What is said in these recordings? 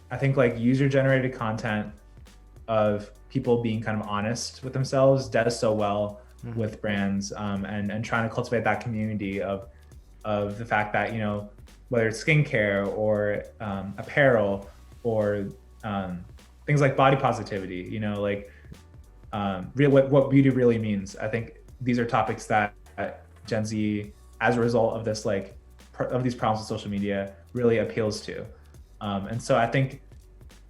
I think like user generated content of people being kind of honest with themselves does so well with brands, and trying to cultivate that community of the fact that, whether it's skincare or apparel or things like body positivity, what beauty really means. I think these are topics that Gen Z, as a result of this, of these problems with social media, really appeals to. And so I think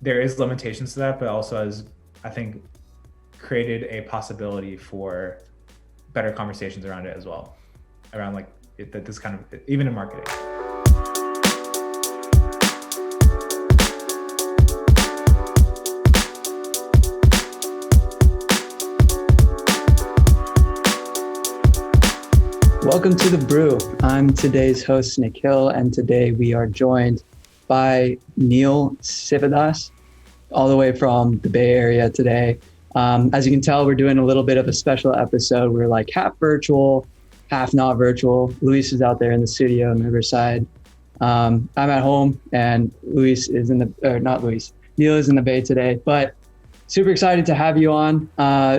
there is limitations to that, but also has, I think, created a possibility for better conversations around it as well, around this kind of, even in marketing. Welcome to The Brew. I'm today's host, Neal, and today we are joined by Neal Sivadas, all the way from the Bay Area today. As you can tell, we're doing a little bit of a special episode. We're like half virtual, half not virtual. Luis is out there in the studio in Riverside. I'm at home, and Neal is in the Bay today. But super excited to have you on,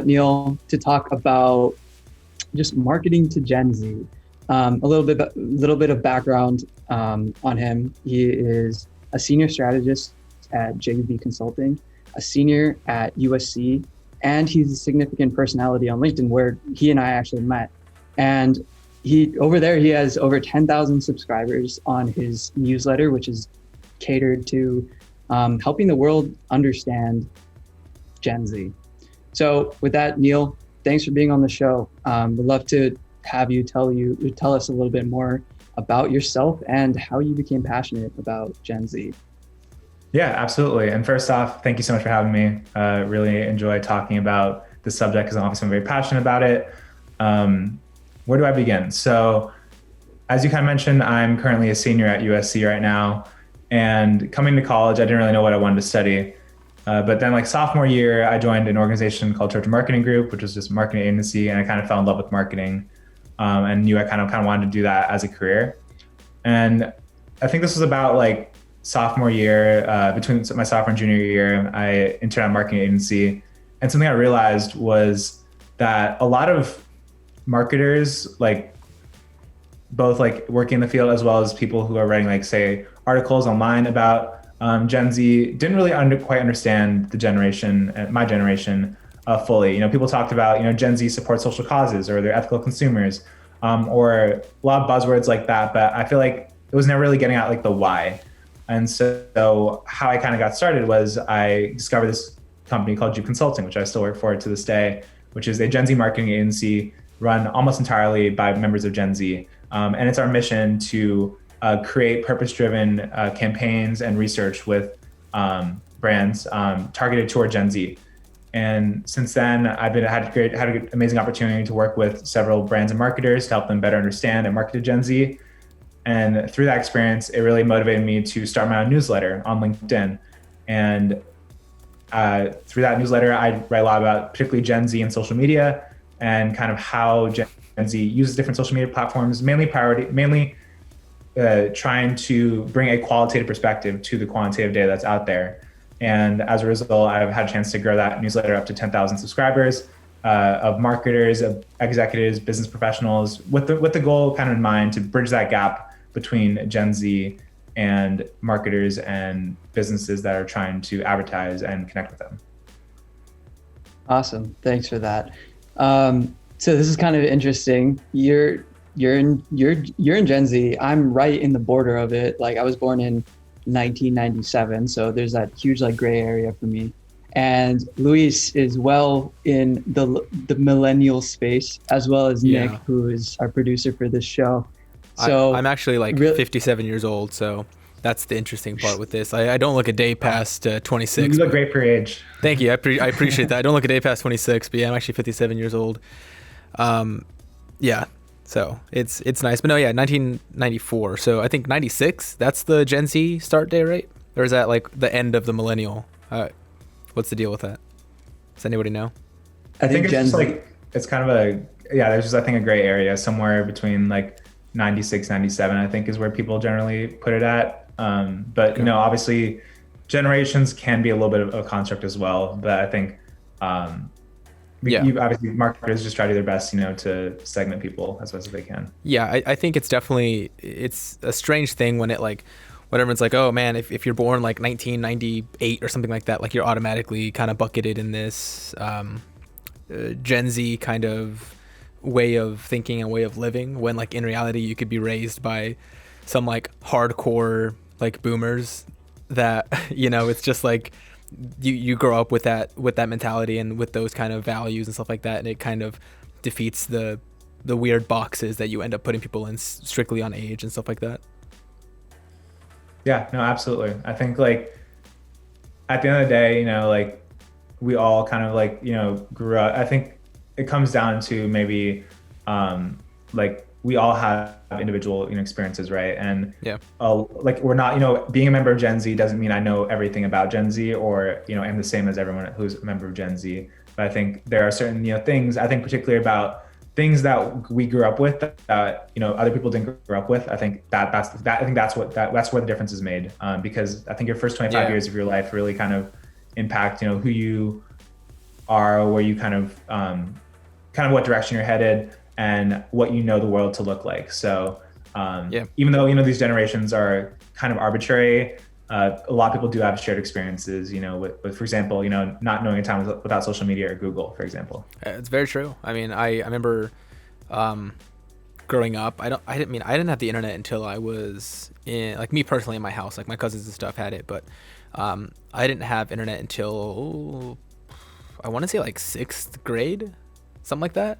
Neal, to talk about just marketing to Gen Z. A little bit of background on him. He is a senior strategist at JUB Consulting, a senior at USC, and he's a significant personality on LinkedIn, where he and I actually met. And he has over 10,000 subscribers on his newsletter, which is catered to helping the world understand Gen Z. So with that, Neal, thanks for being on the show. We'd love to have you tell us a little bit more about yourself and how you became passionate about Gen Z. Yeah, absolutely. And first off, thank you so much for having me. Really enjoy talking about this subject because I'm very passionate about it. Where do I begin? So as you kind of mentioned, I'm currently a senior at USC right now. And coming to college, I didn't really know what I wanted to study. But then sophomore year, I joined an organization called Church Marketing Group, which was just a marketing agency. And I kind of fell in love with marketing, and knew I kind of wanted to do that as a career. And I think this was about sophomore year, between my sophomore and junior year, I interned at a marketing agency. And something I realized was that a lot of marketers, both working in the field as well as people who are writing say articles online about Gen Z, didn't really quite understand the generation, my generation, fully. People talked about, Gen Z supports social causes, or they're ethical consumers, or a lot of buzzwords like that. But I feel like it was never really getting at the why. And so how I kind of got started was I discovered this company called Z Consulting, which I still work for to this day, which is a Gen Z marketing agency run almost entirely by members of Gen Z. And it's our mission to create purpose-driven campaigns and research with brands targeted toward Gen Z. And since then, I've had an amazing opportunity to work with several brands and marketers to help them better understand and market to Gen Z. And through that experience, it really motivated me to start my own newsletter on LinkedIn. And through that newsletter, I write a lot about particularly Gen Z and social media, and kind of how Gen Z uses different social media platforms, mainly trying to bring a qualitative perspective to the quantitative data that's out there. And as a result, I've had a chance to grow that newsletter up to 10,000 subscribers, of marketers, of executives, business professionals, with the goal kind of in mind to bridge that gap between Gen Z and marketers and businesses that are trying to advertise and connect with them. Awesome. Thanks for that. So this is kind of interesting. You're in Gen Z. I'm right in the border of it. I was born in 1997, so there's that huge gray area for me. And Luis is well in the millennial space, as well as Nick, who is our producer for this show. So I'm actually 57 years old, so that's the interesting part with this. I don't look a day past 26. You look great for your age. Thank you. I appreciate that. I don't look a day past 26, but yeah, I'm actually 57 years old. Yeah, so it's nice. But no, yeah, 1994. So I think 96, that's the Gen Z start day, right? Or is that the end of the millennial? What's the deal with that? Does anybody know? I think it's Gen just it's kind of there's just, I think, a gray area somewhere between 96, 97, I think, is where people generally put it at. But obviously generations can be a little bit of a construct as well, but I think um, Yeah. you obviously marketers just try to do their best, to segment people as best as they can. Yeah, I think it's a strange thing when it like when everyone's like, oh man, if you're born like 1998 or something like that, like you're automatically kind of bucketed in this Gen Z kind of way of thinking and way of living, when like in reality you could be raised by some like hardcore like boomers that it's just like you grow up with that mentality and with those kind of values and stuff like that, and it kind of defeats the weird boxes that you end up putting people in strictly on age and stuff like that. Yeah, no, absolutely. I think like at the end of the day, like we all kind of like, grew up. I think it comes down to maybe like we all have individual experiences, right? And Yeah. like we're not, being a member of Gen Z doesn't mean I know everything about Gen Z or am the same as everyone who's a member of Gen Z. But I think there are certain things, I think particularly about things that we grew up with that other people didn't grow up with. I think that's where the difference is made, because I think your first 25 years of your life really kind of impact who you are, where you kind of what direction you're headed, and what the world to look like. So even though these generations are kind of arbitrary, a lot of people do have shared experiences, with for example, not knowing a time without social media or Google, for example. It's very true. I mean, I remember growing up, I didn't have the internet until I was in, like, me personally, in my house. Like my cousins and stuff had it, but I didn't have internet until I want to say like 6th grade, something like that.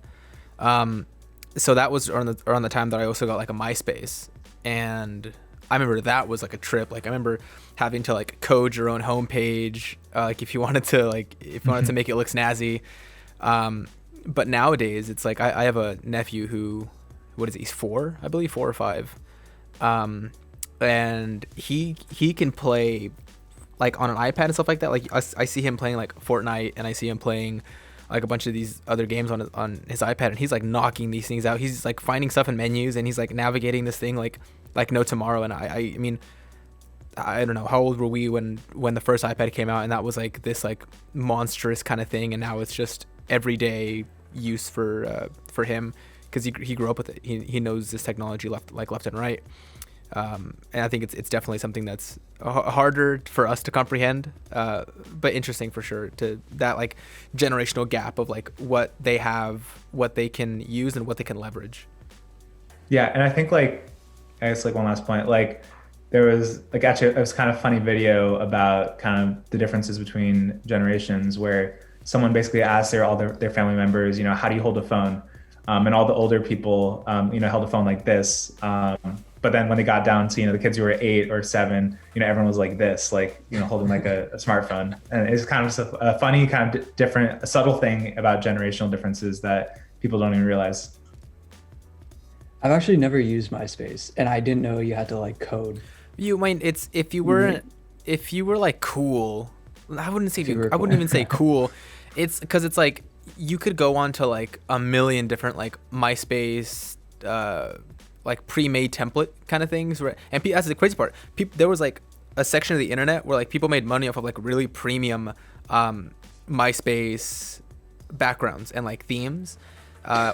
So that was around the time that I also got like a MySpace, and I remember that was like a trip. Like I remember having to like code your own homepage, like if you wanted to make it look snazzy. But nowadays it's like I have a nephew who, what is he? He's 4, I believe, 4 or 5. And he can play like on an iPad and stuff like that. Like I see him playing like Fortnite, and I see him playing like a bunch of these other games on his iPad, and he's like knocking these things out. He's like finding stuff in menus, and he's like navigating this thing like no tomorrow. And I mean, I don't know, how old were we when the first iPad came out, and that was like this like monstrous kind of thing, and now it's just everyday use for him, because he grew up with it. He knows this technology left and right. And I think it's definitely something that's harder for us to comprehend, but interesting for sure, to that like generational gap of like what they have, what they can use, and what they can leverage. Yeah, and I think like, I guess like one last point, like there was like actually it was kind of funny video about kind of the differences between generations, where someone basically asked their family members, how do you hold a phone? And all the older people, held a phone like this. But then when they got down to, the kids who were 8 or 7, everyone was like this, like, holding like a smartphone. And it's kind of just a funny, kind of different, a subtle thing about generational differences that people don't even realize. I've actually never used MySpace, and I didn't know you had to like code. You might, it's if you were like cool, I wouldn't even say cool. It's because it's like you could go on to like a million different like MySpace like pre-made template kind of things, right? And that's the crazy part. There was like a section of the internet where like people made money off of like really premium MySpace backgrounds and like themes,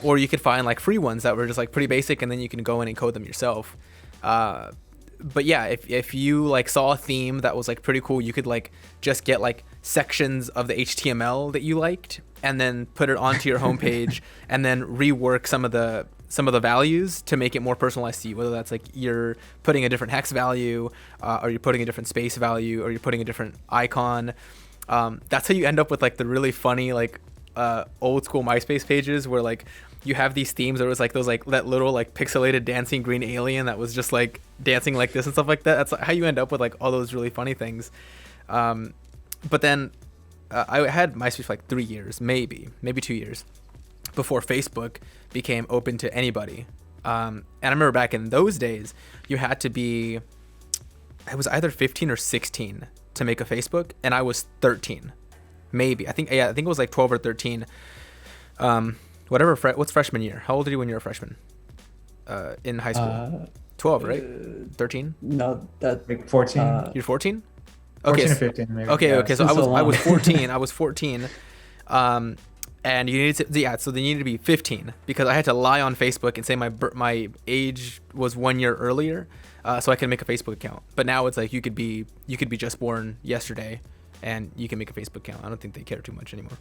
or you could find like free ones that were just like pretty basic, and then you can go in and code them yourself. But yeah, if you like saw a theme that was like pretty cool, you could like just get like sections of the HTML that you liked, and then put it onto your homepage, and then rework some of the values to make it more personalized to you. Whether that's like you're putting a different hex value, or you're putting a different space value, or you're putting a different icon. That's how you end up with like the really funny like old school MySpace pages where like you have these themes. There was like those like that little like pixelated dancing green alien that was just like dancing like this and stuff like that. That's how you end up with like all those really funny things. But then I had MySpace for like 3 years, maybe 2 years before Facebook became open to anybody. And I remember back in those days, you had to be, I was either 15 or 16 to make a Facebook, and I was 13, maybe. I think it was like 12 or 13. What's freshman year? How old are you when you're a freshman in high school? 12, right? 13? No, that like 14. You're 14? 14 Okay. or 15 maybe. Okay. Yeah. Okay. So It's been so I was long. 14. I was 14. And you needed to, yeah. So they needed to be 15 because I had to lie on Facebook and say my age was 1 year earlier, so I can make a Facebook account. But now it's like you could be just born yesterday, and you can make a Facebook account. I don't think they care too much anymore.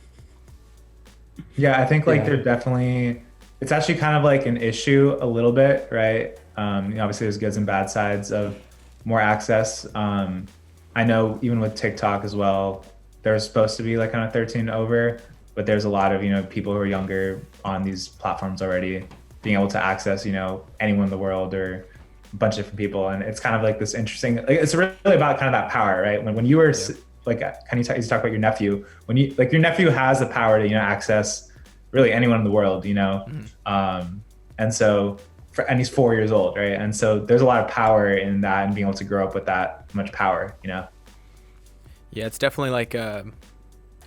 Yeah, I think like Yeah. there's definitely, it's actually kind of like an issue a little bit, right? Obviously there's goods and bad sides of more access. I know even with TikTok as well, there's supposed to be like kind of 13 over, but there's a lot of, people who are younger on these platforms already being able to access, anyone in the world or a bunch of different people. And it's kind of like this interesting, like, it's really about kind of that power, right? When you were like, can you talk about your nephew? When you, like, your nephew has the power to, access really anyone in the world, and so, and he's 4 years old, right? And so there's a lot of power in that and being able to grow up with that much power, Yeah, it's definitely like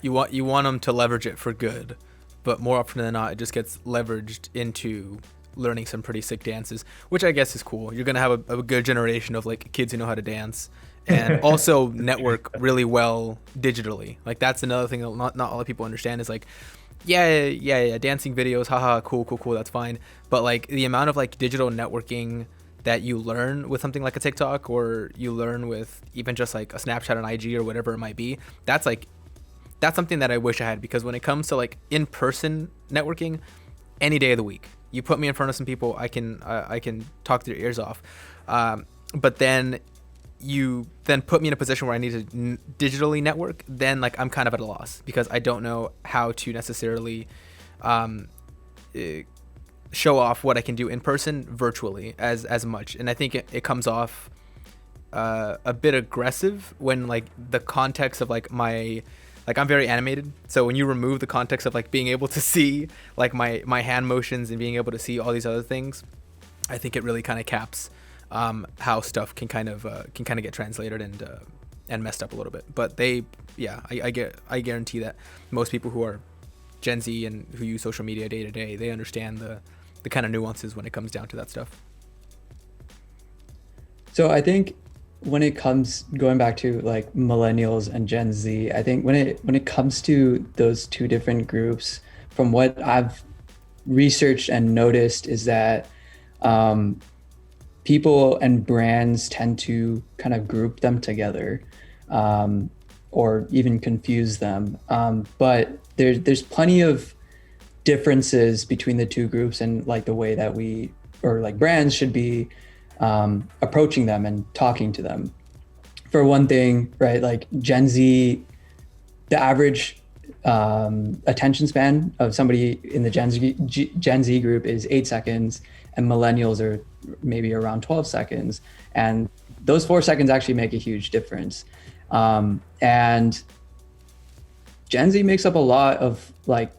you want them to leverage it for good, but more often than not, it just gets leveraged into learning some pretty sick dances, which I guess is cool. You're gonna have a good generation of like kids who know how to dance, and also network really well digitally. Like that's another thing that not a lot of people understand is like, yeah, dancing videos, haha, cool, that's fine. But like the amount of like digital networking that you learn with something like a TikTok, or you learn with even just like a Snapchat and IG or whatever it might be, that's something that I wish I had, because when it comes to like in-person networking, any day of the week, you put me in front of some people, I can talk their ears off. But then you then put me in a position where I need to digitally network, then like I'm kind of at a loss because I don't know how to necessarily show off what I can do in person virtually as much. And I think it comes off a bit aggressive when like the context of like I'm very animated, so when you remove the context of like being able to see like my hand motions and being able to see all these other things, I think it really kind of caps how stuff can kind of get translated and messed up a little bit. But I guarantee that most people who are Gen Z and who use social media day to day, they understand the kind of nuances when it comes down to that stuff. So I think when it comes, going back to like millennials and Gen Z, I think when it comes to those two different groups, from what I've researched and noticed, is that people and brands tend to kind of group them together, or even confuse them. But there's plenty of differences between the two groups, and like the way that brands should be approaching them and talking to them. For one thing, right, like Gen Z, the average attention span of somebody in the Gen Z group is 8 seconds, and millennials are maybe around 12 seconds. And those 4 seconds actually make a huge difference. And Gen Z makes up a lot of like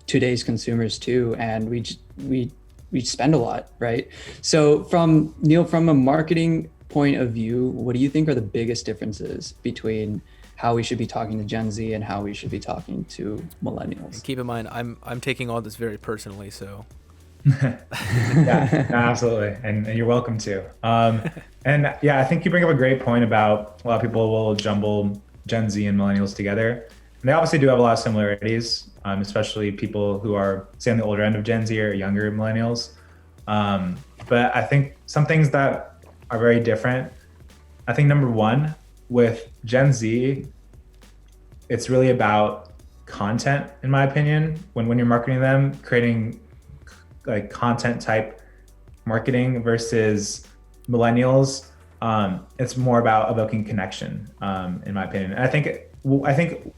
today's consumers too, and we spend a lot, right? So from Neal, from a marketing point of view, what do you think are the biggest differences between how we should be talking to Gen Z and how we should be talking to millennials? And keep in mind, I'm taking all this very personally, so. Yeah, no, absolutely, and you're welcome to. And yeah, I think you bring up a great point about a lot of people will jumble Gen Z and millennials together. And they obviously do have a lot of similarities, especially people who are, say, on the older end of Gen Z or younger millennials. But I think some things that are very different. I think number one, with Gen Z, it's really about content, in my opinion. When you're marketing them, creating like content type marketing versus millennials, it's more about evoking connection, in my opinion. And I think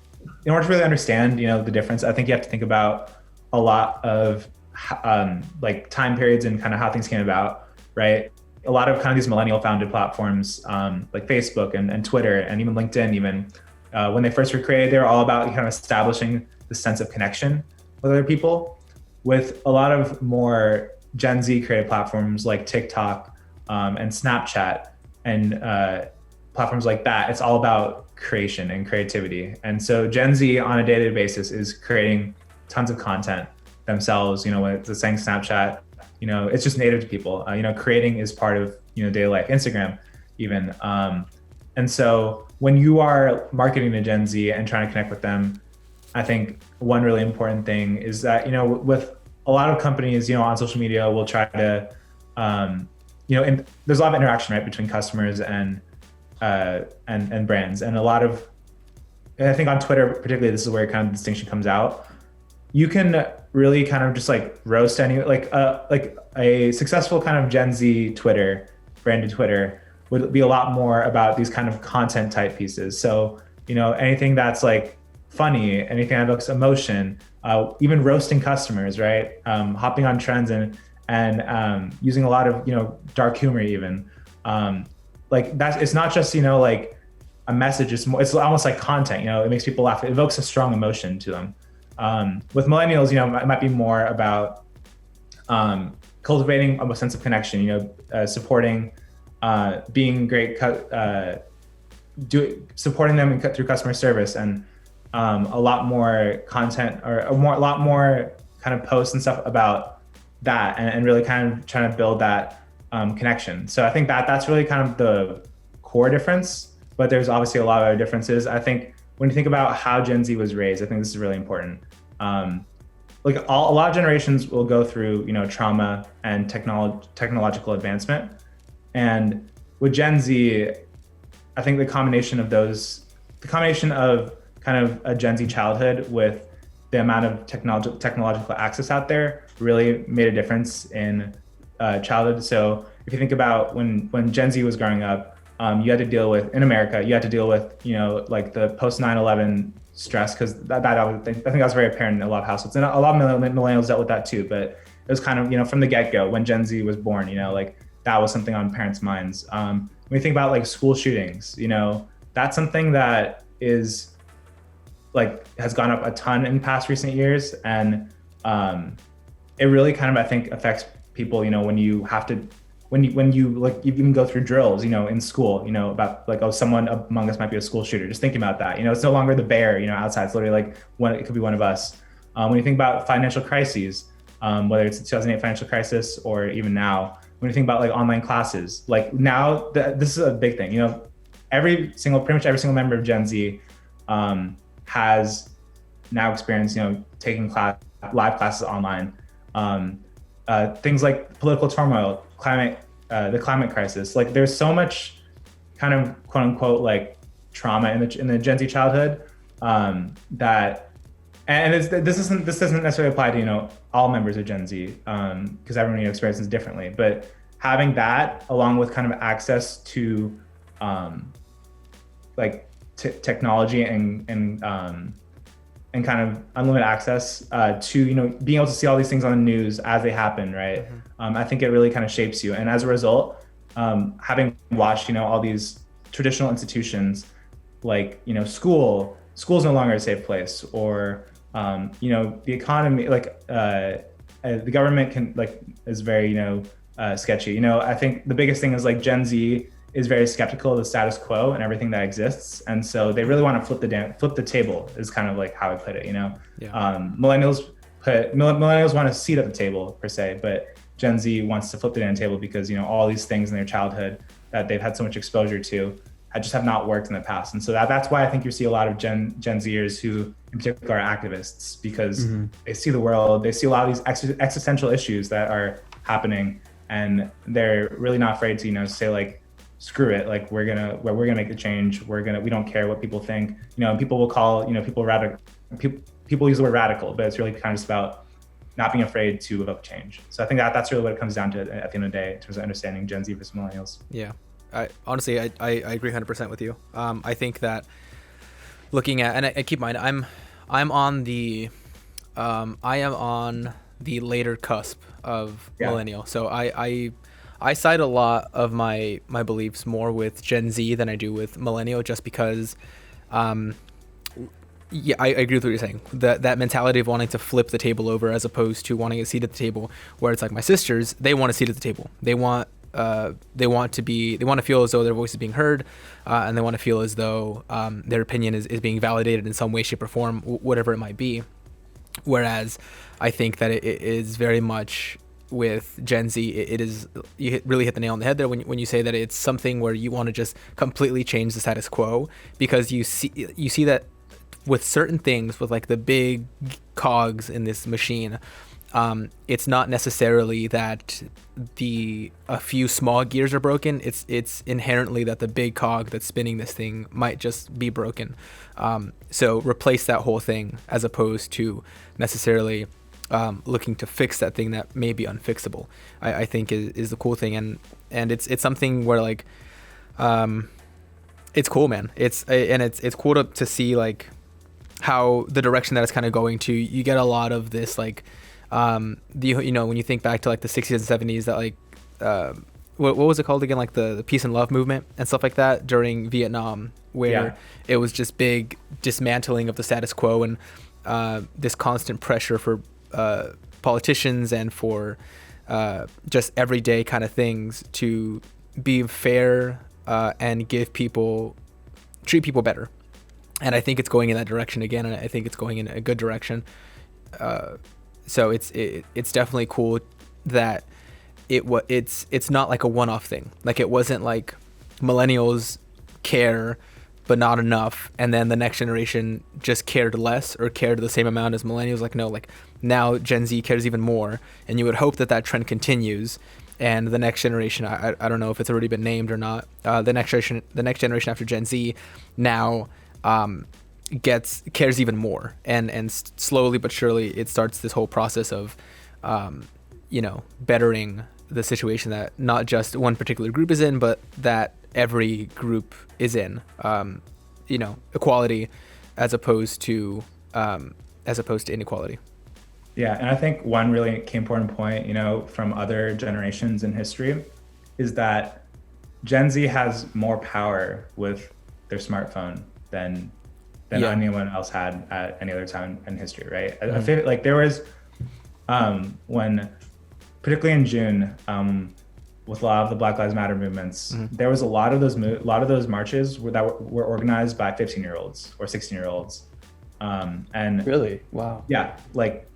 in order to really understand, the difference, I think you have to think about a lot of like time periods and kind of how things came about, right? A lot of kind of these millennial founded platforms, like Facebook and Twitter and even LinkedIn, when they first were created, they were all about kind of establishing the sense of connection with other people. With a lot of more Gen Z creative platforms like TikTok and Snapchat and platforms like that, it's all about creation and creativity. And so Gen Z on a day-to-day basis is creating tons of content themselves. When it's saying Snapchat, it's just native to people. Creating is part of daily life. Instagram even. And so when you are marketing to Gen Z and trying to connect with them, I think one really important thing is that, with a lot of companies, on social media, will try to, and there's a lot of interaction, right, between customers and brands, and I think on Twitter particularly, this is where kind of the distinction comes out. You can really kind of just like roast any like a successful kind of Gen Z branded Twitter would be a lot more about these kind of content type pieces. So anything that's like funny, anything that evokes emotion, even roasting customers, right? Hopping on trends and using a lot of dark humor even. Like that's, it's not just like a message. It's almost like content. It makes people laugh. It evokes a strong emotion to them. With millennials, it might be more about cultivating a sense of connection. Supporting, being great, supporting them through customer service, and a lot more content or a lot more kind of posts and stuff about that, and really kind of trying to build that connection. So I think that's really kind of the core difference, but there's obviously a lot of other differences. I think when you think about how Gen Z was raised, I think this is really important. Like a lot of generations will go through, trauma and technological advancement. And with Gen Z, I think the combination of kind of a Gen Z childhood with the amount of technological access out there really made a difference in childhood. So if you think about when Gen Z was growing up, you had to deal with, in America, like the post 9/11 stress, because I think that was very apparent in a lot of households, and a lot of millennials dealt with that too. But it was kind of from the get-go when Gen Z was born, like that was something on parents' minds. When you think about like school shootings, that's something that is like has gone up a ton in past recent years, and it really kind of, I think, affects people. When you have to. When you like, you even go through drills, in school, about like, oh, someone among us might be a school shooter. Just thinking about that, it's no longer the bear, outside. It's literally like it could be one of us. When you think about financial crises, whether it's the 2008 financial crisis or even now, when you think about like online classes, like now this is a big thing. Pretty much every single member of Gen Z has now experienced, taking live classes online. Things like political turmoil, the climate crisis. Like there's so much kind of quote unquote like trauma in the Gen Z childhood that, and this doesn't necessarily apply to all members of Gen Z, because everyone experiences differently. But having that along with kind of access to technology and kind of unlimited access to being able to see all these things on the news as they happen, right? Mm-hmm. I think it really kind of shapes you, and as a result, having watched all these traditional institutions like school's no longer a safe place, or the economy, like the government is very sketchy. I think the biggest thing is like Gen Z is very skeptical of the status quo and everything that exists, and so they really want to flip the table, is kind of like how I put it. Yeah. Millennials want a seat at the table per se, but Gen Z wants to flip the damn table because all these things in their childhood that they've had so much exposure to have not worked in the past, and so that's why I think you see a lot of Gen Zers who in particular are activists, because mm-hmm. they see the world, they see a lot of these existential issues that are happening, and they're really not afraid to say like, screw it, like we're gonna make a change. We don't care what people think. People will call people radical. People use the word radical, but it's really kind of just about not being afraid to evoke change. So I think that's really what it comes down to at the end of the day in terms of understanding Gen Z versus millennials. Yeah, I honestly agree 100% with you. I think that looking at, and I keep in mind, I am on the later cusp of millennial. So I side a lot of my beliefs more with Gen Z than I do with millennial, just because, I agree with what you're saying. That mentality of wanting to flip the table over as opposed to wanting a seat at the table, where it's like my sisters, they want a seat at the table. They want to feel as though their voice is being heard, and they want to feel as though their opinion is being validated in some way, shape, or form, whatever it might be. Whereas I think that it is very much with Gen Z, it is, really hit the nail on the head there when you say that it's something where you want to just completely change the status quo, because you see that with certain things, with like the big cogs in this machine, it's not necessarily that a few small gears are broken. It's inherently that the big cog that's spinning this thing might just be broken. So replace that whole thing, as opposed to necessarily looking to fix that thing that may be unfixable. I think is the cool thing, and it's something where like, it's cool, man. It's cool to see like how the direction that it's kind of going to. You get a lot of this like, when you think back to like the 60s and 70s, that like, what was it called again, like the peace and love movement and stuff like that during Vietnam, where it was just big dismantling of the status quo, and this constant pressure for politicians and for just everyday kind of things to be fair and treat people better. And I think it's going in that direction again, and I think it's going in a good direction. So it's definitely cool that it's not like a one-off thing. Like, it wasn't like millennials care but not enough, and then the next generation just cared less or cared the same amount as millennials. Like, no, like now Gen Z cares even more, and you would hope that trend continues, and the next generation, I don't know if it's already been named or not, the next generation after Gen Z now cares even more, and slowly but surely it starts this whole process of bettering the situation that not just one particular group is in, but that every group is in. Equality as opposed to inequality. Yeah, and I think one really key important point, from other generations in history, is that Gen Z has more power with their smartphone than anyone else had at any other time in history, right? I feel like there was, when, particularly in June, with a lot of the Black Lives Matter movements, there was a lot of those marches that were organized by 15-year-olds or 16-year-olds, and really, wow, yeah, like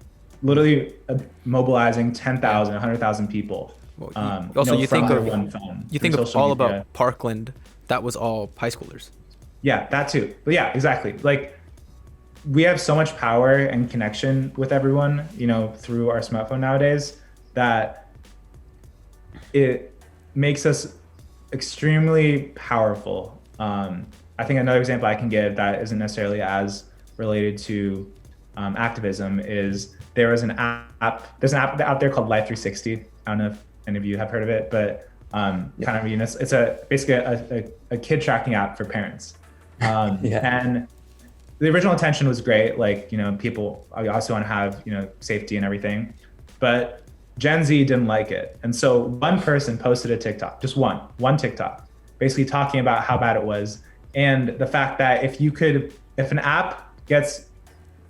literally mobilizing 10,000, 100,000 people. Well, you think of one phone. You think of all about Parkland. That was all high schoolers. Yeah, that too. But yeah, exactly. Like, we have so much power and connection with everyone, through our smartphone nowadays, that it makes us extremely powerful. I think another example I can give that isn't necessarily as related to activism is there's an app out there called Life 360. I don't know if any of you have heard of it, but it's basically a kid tracking app for parents. And the original intention was great. Like, people also want to have, safety and everything, but Gen Z didn't like it. And so one person posted a TikTok, just one TikTok, basically talking about how bad it was. And the fact that if an app gets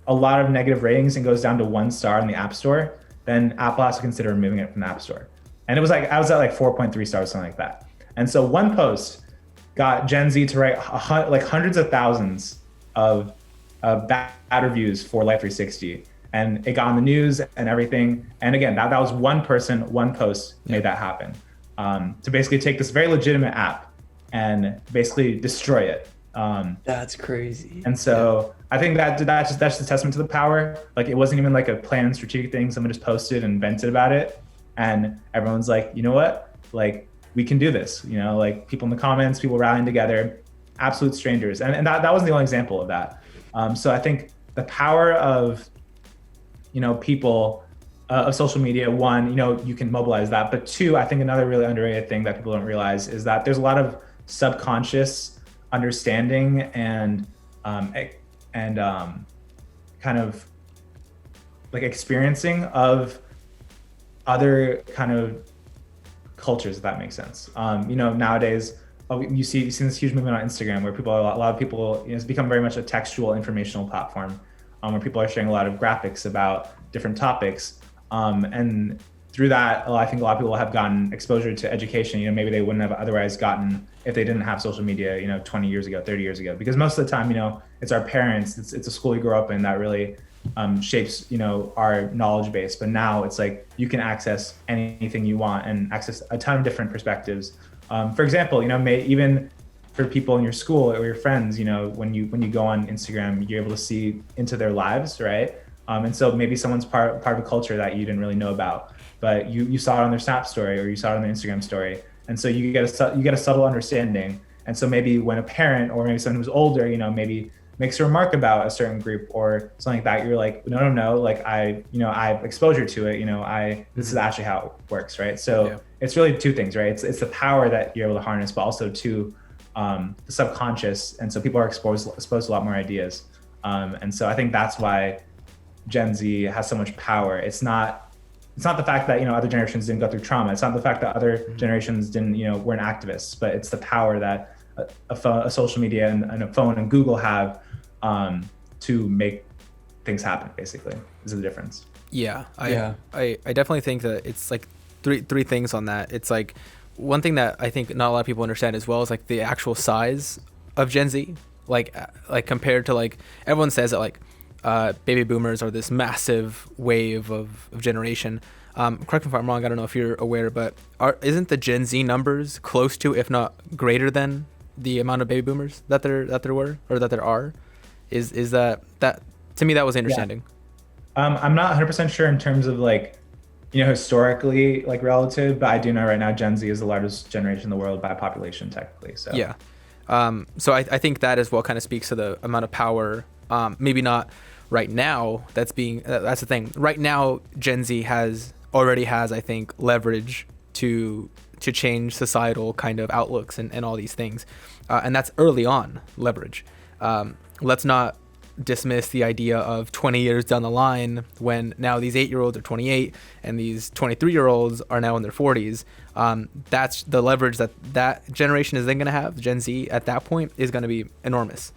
a lot of negative ratings and goes down to 1 star in the App Store, then Apple has to consider removing it from the App Store. And it was like, I was at like 4.3 stars, something like that. And so one post got Gen Z to write hundreds of thousands of bad reviews for Life 360. And it got on the news and everything. And again, that was one person, one post made that happen. To basically take this very legitimate app and basically destroy it. That's crazy. And so I think that's just a testament to the power. Like, it wasn't even like a planned strategic thing. Someone just posted and vented about it. And everyone's like, you know what? Like, we can do this. Like, people in the comments, people rallying together, absolute strangers. And that wasn't the only example of that. So I think the power of, people, of social media, one, you can mobilize that. But two, I think another really underrated thing that people don't realize is that there's a lot of subconscious understanding and kind of like experiencing of other kind of cultures, if that makes sense. Nowadays, you've seen this huge movement on Instagram where a lot of people, it's become very much a textual informational platform, where people are sharing a lot of graphics about different topics. And through that, I think a lot of people have gotten exposure to education, maybe they wouldn't have otherwise gotten if they didn't have social media, 20 years ago, 30 years ago, because most of the time, it's our parents, it's a school you grow up in that really shapes, our knowledge base. But now it's like you can access anything you want and access a ton of different perspectives. For example, even for people in your school or your friends, when you go on Instagram, you're able to see into their lives, right? And so maybe someone's part of a culture that you didn't really know about, but you saw it on their Snap story or you saw it on their Instagram story, and so you get a subtle understanding. And so maybe when a parent or maybe someone who's older, maybe makes a remark about a certain group or something like that, you're like, no, like I have exposure to it, this is actually how it works, right? So it's really two things, right? It's the power that you're able to harness, but also to the subconscious, and so people are exposed to a lot more ideas, and so I think that's why Gen Z has so much power. It's not the fact that other generations didn't go through trauma. It's not the fact that other generations didn't weren't activists, but it's the power that a social media and a phone and Google have to make things happen. Basically, is the difference. I definitely think that it's like three things on that. It's like one thing that I think not a lot of people understand as well is like the actual size of Gen Z, like compared to like everyone says that like baby boomers are this massive wave of generation. Correct me if I'm wrong, I don't know if you're aware, but isn't the Gen Z numbers close to, if not greater than, the amount of baby boomers that there were or that there are? Is that to me that was understanding? Yeah. I'm not 100% sure in terms of like historically like relative, but I do know right now Gen Z is the largest generation in the world by population technically. So yeah. So I think that as well kind of speaks to the amount of power. Maybe not right now. That's the thing. Right now, Gen Z already has I think leverage to change societal kind of outlooks and all these things, and that's early on leverage. Let's not dismiss the idea of 20 years down the line when now these 8-year-olds are 28 and these 23-year-olds are now in their 40s. That's the leverage that generation is then going to have. Gen Z at that point is going to be enormous,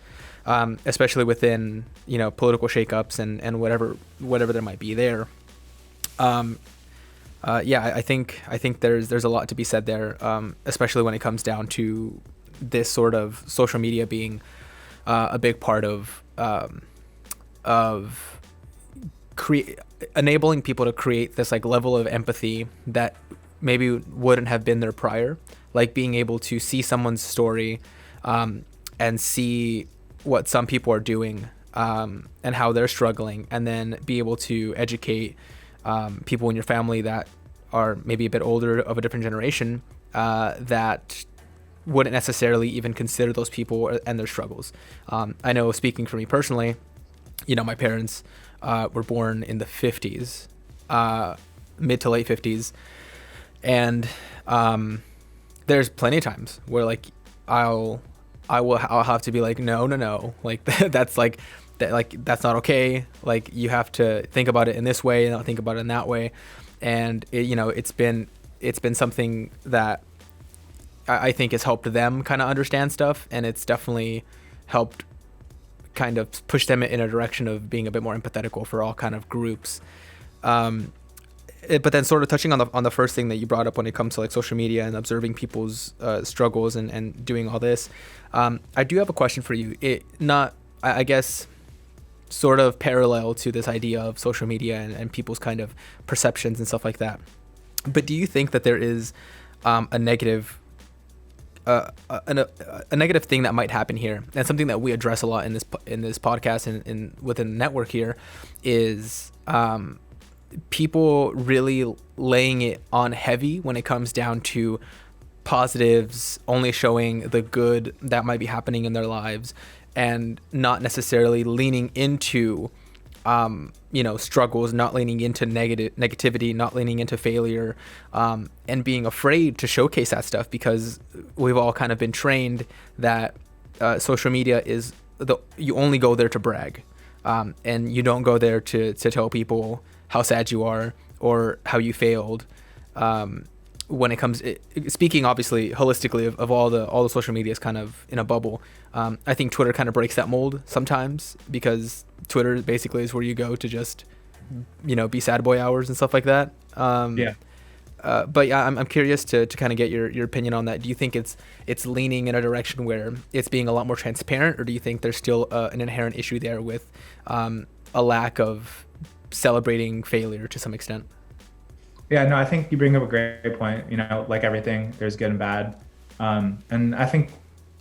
especially within political shakeups and whatever there might be there. I think there's a lot to be said there, especially when it comes down to this sort of social media being a big part of enabling people to create this like level of empathy that maybe wouldn't have been there prior, like being able to see someone's story and see what some people are doing and how they're struggling, and then be able to educate people in your family that are maybe a bit older, of a different generation, that wouldn't necessarily even consider those people and their struggles. I know, speaking for me personally, my parents were born in the 50s, mid to late 50s, and there's plenty of times where like I'll have to be like, no, like that's like that, like that's not okay. Like you have to think about it in this way and not think about it in that way. And it's been something that I think has helped them kind of understand stuff, and it's definitely helped kind of push them in a direction of being a bit more empathetical for all kind of groups. But then sort of touching on the first thing that you brought up when it comes to like social media and observing people's struggles and doing all this, I do have a question for you. I guess sort of parallel to this idea of social media and people's kind of perceptions and stuff like that. But do you think that there is a negative thing that might happen here, and something that we address a lot in this podcast and within the network here, is people really laying it on heavy when it comes down to positives, only showing the good that might be happening in their lives, and not necessarily leaning into struggles, not leaning into negativity, not leaning into failure, and being afraid to showcase that stuff, because we've all kind of been trained that social media is you only go there to brag, and you don't go there to tell people how sad you are or how you failed. When it comes, speaking obviously holistically of all the social media is kind of in a bubble. I think Twitter kind of breaks that mold sometimes, because Twitter basically is where you go to just, be sad boy hours and stuff like that. But yeah, I'm curious to kind of get your opinion on that. Do you think it's leaning in a direction where it's being a lot more transparent, or do you think there's still an inherent issue there with a lack of celebrating failure to some extent? Yeah, no, I think you bring up a great point. You know, like everything, there's good and bad. And I think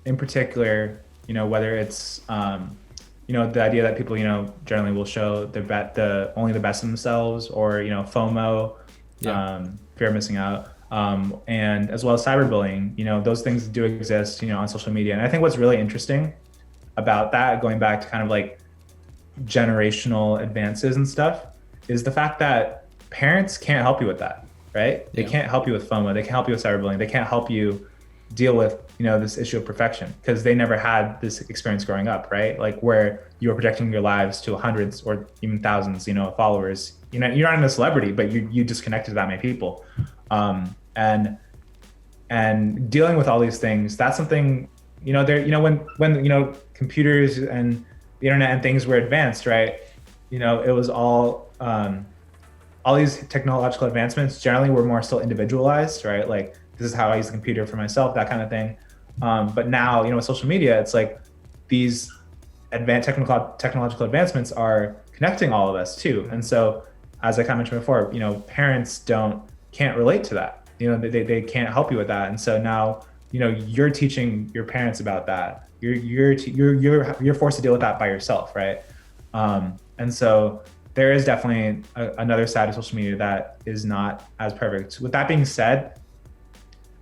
in particular, you know, whether it's, you know, the idea that people, you know, generally will show only the best of themselves, or, you know, FOMO, fear of missing out, and as well as cyberbullying, you know, those things do exist, you know, on social media. And I think what's really interesting about that, going back to kind of like generational advances and stuff, is the fact that parents can't help you with that, right? They can't help you with FOMO. They can't help you with cyberbullying. They can't help you deal with, you know, this issue of perfection, because they never had this experience growing up, right? Like where you are projecting your lives to hundreds or even thousands, you know, of followers. You know, you're not even a celebrity, but you just connected to that many people. And dealing with all these things, that's something, you know, there, you know, when you know, computers and the internet and things were advanced, right? You know, it was all these technological advancements generally were more still individualized, right? Like, this is how I use the computer for myself, that kind of thing. But now, you know, with social media, it's like these advanced technological advancements are connecting all of us too. And so, as I kind of mentioned before, you know, parents can't relate to that. You know, they can't help you with that. And so now, you know, you're teaching your parents about that. You're forced to deal with that by yourself, right? And so there is definitely another side of social media that is not as perfect. With that being said,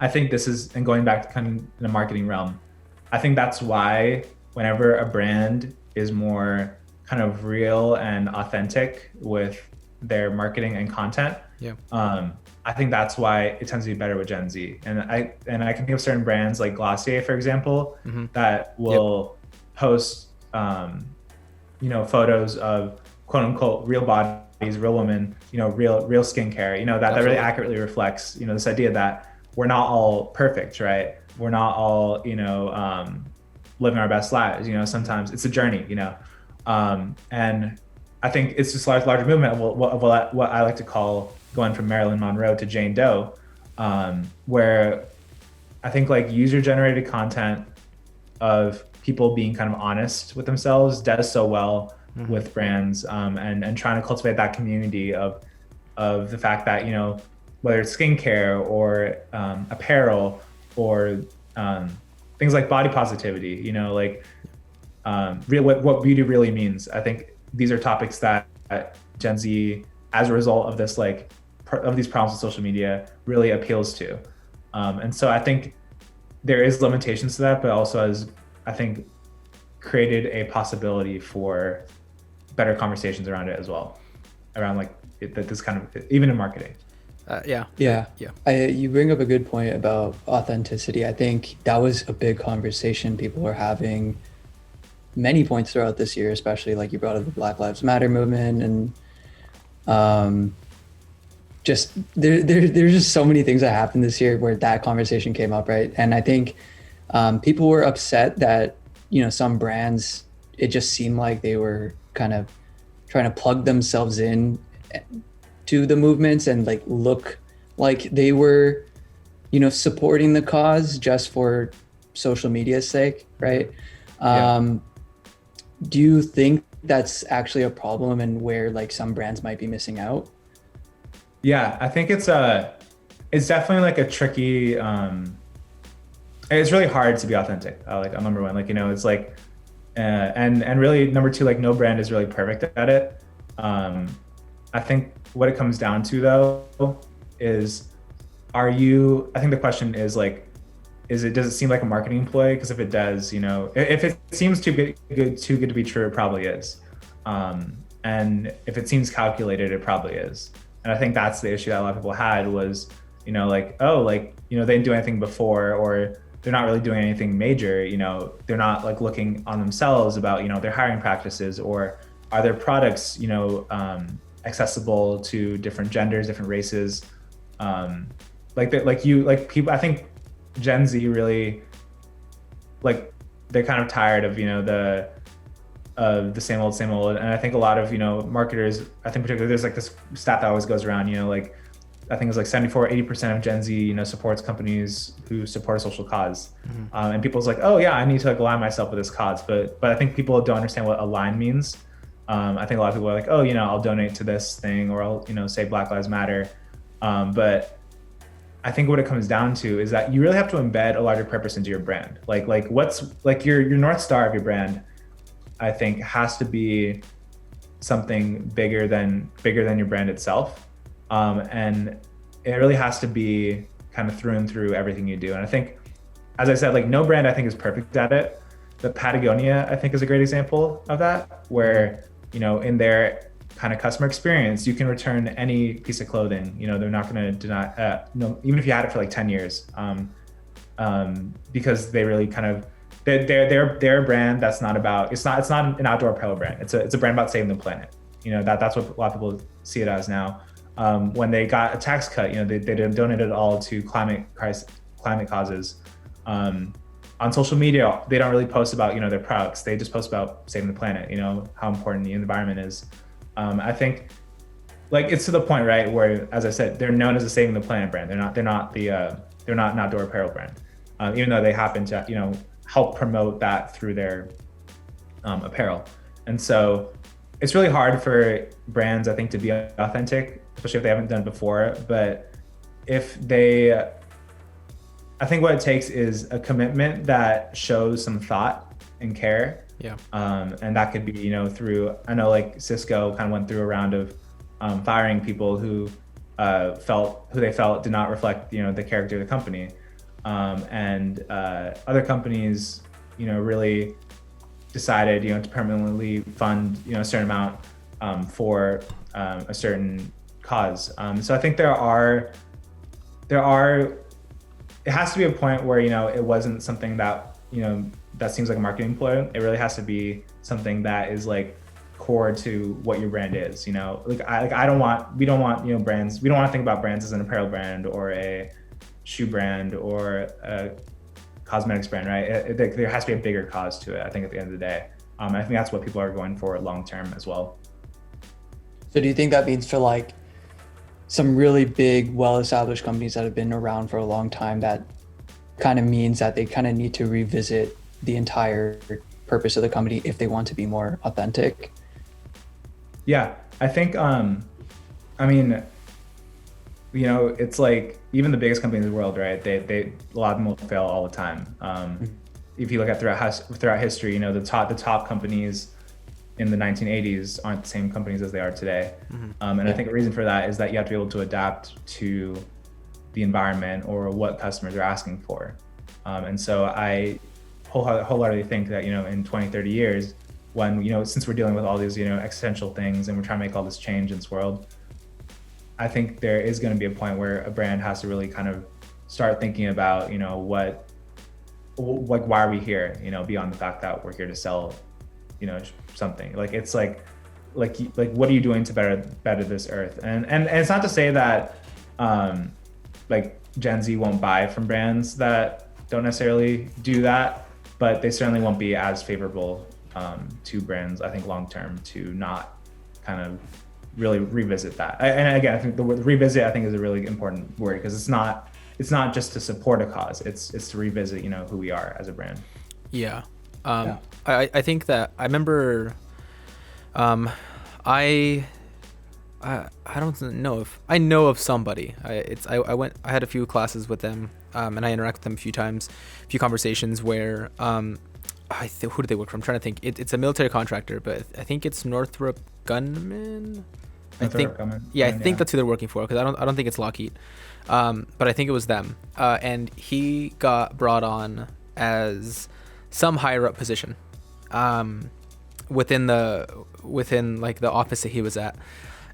I think this is, and going back to kind of in the marketing realm, I think that's why whenever a brand is more kind of real and authentic with their marketing and content, I think that's why it tends to be better with Gen Z. And I can think of certain brands like Glossier, for example, that will post, you know, photos of quote unquote real bodies, real women, you know, real skincare, you know, that really accurately reflects, you know, this idea that we're not all perfect, right? We're not all, you know, living our best lives. You know, sometimes it's a journey, you know. And I think it's this larger movement of what I like to call going from Marilyn Monroe to Jane Doe, where I think like user-generated content of people being kind of honest with themselves does so well with brands, and trying to cultivate that community of the fact that, you know, whether it's skincare or apparel or things like body positivity, you know, like what beauty really means. I think these are topics that Gen Z, as a result of this, like of these problems with social media, really appeals to. And so I think there is limitations to that, but also has, I think, created a possibility for better conversations around it as well, around like this kind of, even in marketing. You bring up a good point about authenticity. I think that was a big conversation people were having many points throughout this year, especially like you brought up the Black Lives Matter movement, and just there's just so many things that happened this year where that conversation came up, right? And I think people were upset that, you know, some brands, it just seemed like they were kind of trying to plug themselves in to the movements and like look like they were, you know, supporting the cause just for social media's sake, right? Do you think that's actually a problem, and where like some brands might be missing out? Yeah, I think it's definitely like a tricky, it's really hard to be authentic. Like number one, like, you know, it's like, and really number two, like no brand is really perfect at it. I think what it comes down to though is, I think the question is like, does it seem like a marketing ploy? Because if it does, you know, if it seems too good to be true, it probably is. And if it seems calculated, it probably is. And I think that's the issue that a lot of people had was, you know, like, oh, like, you know, they didn't do anything before, or they're not really doing anything major, you know, they're not like looking on themselves about, you know, their hiring practices, or are their products, you know, accessible to different genders, different races. People, I think Gen Z really, like, they're kind of tired of, you know, the same old. And I think a lot of, you know, marketers, I think particularly there's like this stat that always goes around, you know, like I think it's like 74, 80% of Gen Z, supports companies who support a social cause. And people's like, oh yeah, I need to like align myself with this cause. But I think people don't understand what align means. I think a lot of people are like, oh, I'll donate to this thing, or I'll, say Black Lives Matter. But I think what it comes down to is that you really have to embed a larger purpose into your brand. Like what's like your North Star of your brand, I think has to be something bigger than your brand itself. And it really has to be kind of through and through everything you do. And I think, as I said, like no brand I think is perfect at it. The Patagonia, I think, is a great example of that, where, in their kind of customer experience, you can return any piece of clothing. They're not going to deny, even if you had it for like 10 years, because they really kind of, they're a brand that's not about, it's not an outdoor apparel brand. It's a brand about saving the planet. That's what a lot of people see it as now. When they got a tax cut, they donated it all to climate causes. On social media, they don't really post about, their products. They just post about saving the planet, how important the environment is. I think like it's to the point, right, where, as I said, they're known as a saving the planet brand. They're not an outdoor apparel brand, even though they happen to, help promote that through their apparel. And so it's really hard for brands, I think, to be authentic, especially if they haven't done it before. But I think what it takes is a commitment that shows some thought and care. Yeah. And that could be, through, I know like Cisco kind of went through a round of firing people who they felt did not reflect, the character of the company. And other companies, really decided, to permanently fund, a certain amount for a certain cause. So I think it has to be a point where, it wasn't something that, that seems like a marketing ploy. It really has to be something that is like core to what your brand is. We don't want, brands. We don't want to think about brands as an apparel brand or a shoe brand or a cosmetics brand, right? There has to be a bigger cause to it, I think, at the end of the day. I think that's what people are going for long term as well. So do you think that means for like some really big, well-established companies that have been around for a long time, that kind of means that they kind of need to revisit the entire purpose of the company if they want to be more authentic? Yeah, I think, it's like even the biggest companies in the world, right? A lot of them will fail all the time. If you look at throughout history, the top companies in the 1980s aren't the same companies as they are today. And I think a reason for that is that you have to be able to adapt to the environment or what customers are asking for. And so I wholeheartedly think that, in 20, 30 years, when, since we're dealing with all these, existential things and we're trying to make all this change in this world, I think there is going to be a point where a brand has to really kind of start thinking about, why are we here, beyond the fact that we're here to sell, something. Like it's like what are you doing to better this earth? And it's not to say that like Gen Z won't buy from brands that don't necessarily do that, but they certainly won't be as favorable to brands, I think, long term, to not kind of really revisit that. And again, I think the word revisit, I think, is a really important word, because it's not just to support a cause, it's to revisit, who we are as a brand. Yeah. I think that I remember, I don't know if I know of somebody. I had a few classes with them, and I interacted with them a few times, a few conversations where, who do they work for? I'm trying to think. It's a military contractor, but I think it's Northrop Grumman. I think that's who they're working for, because I don't think it's Lockheed, but I think it was them. And he got brought on as some higher up position, within like the office that he was at.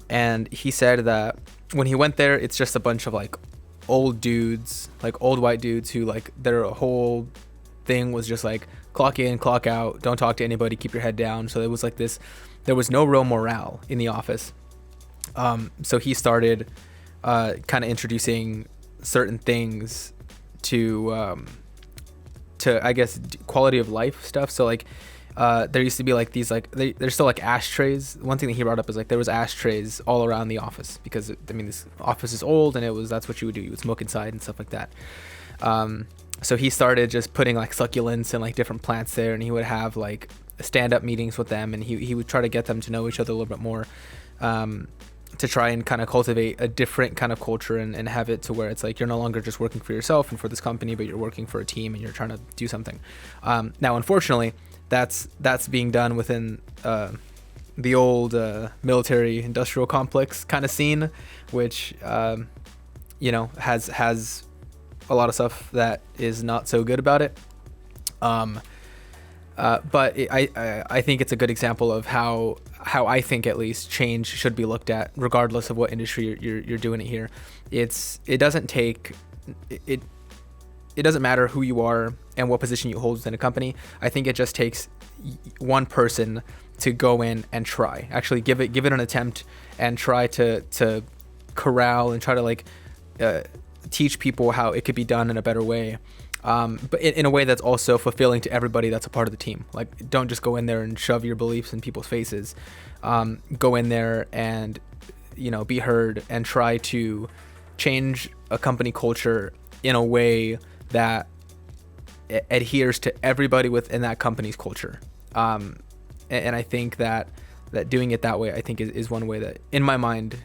And he said that when he went there, it's just a bunch of like old dudes, like old white dudes who like their whole thing was just like clock in, clock out, don't talk to anybody, keep your head down. So it was like this, there was no real morale in the office. So he started kind of introducing certain things to I guess quality of life stuff. So like there used to be like these like there's still like ashtrays. One thing that he brought up is like there was ashtrays all around the office because I mean this office is old and that's what you would do. You would smoke inside and stuff like that. So he started just putting like succulents and like different plants there, and he would have like stand-up meetings with them, and he would try to get them to know each other a little bit more, to try and kind of cultivate a different kind of culture and have it to where it's like you're no longer just working for yourself and for this company, but you're working for a team and you're trying to do something. Now, unfortunately, that's being done within the old military industrial complex kind of scene, which has a lot of stuff that is not so good about it. But I think it's a good example of how I think at least change should be looked at, regardless of what industry you're doing it here. It doesn't matter who you are and what position you hold within a company. I think it just takes one person to go in and actually give it an attempt and try to corral and try to like teach people how it could be done in a better way. But in a way that's also fulfilling to everybody that's a part of the team. Like, don't just go in there and shove your beliefs in people's faces. Go in there and, be heard and try to change a company culture in a way that adheres to everybody within that company's culture. And I think that doing it that way, I think is one way that, in my mind,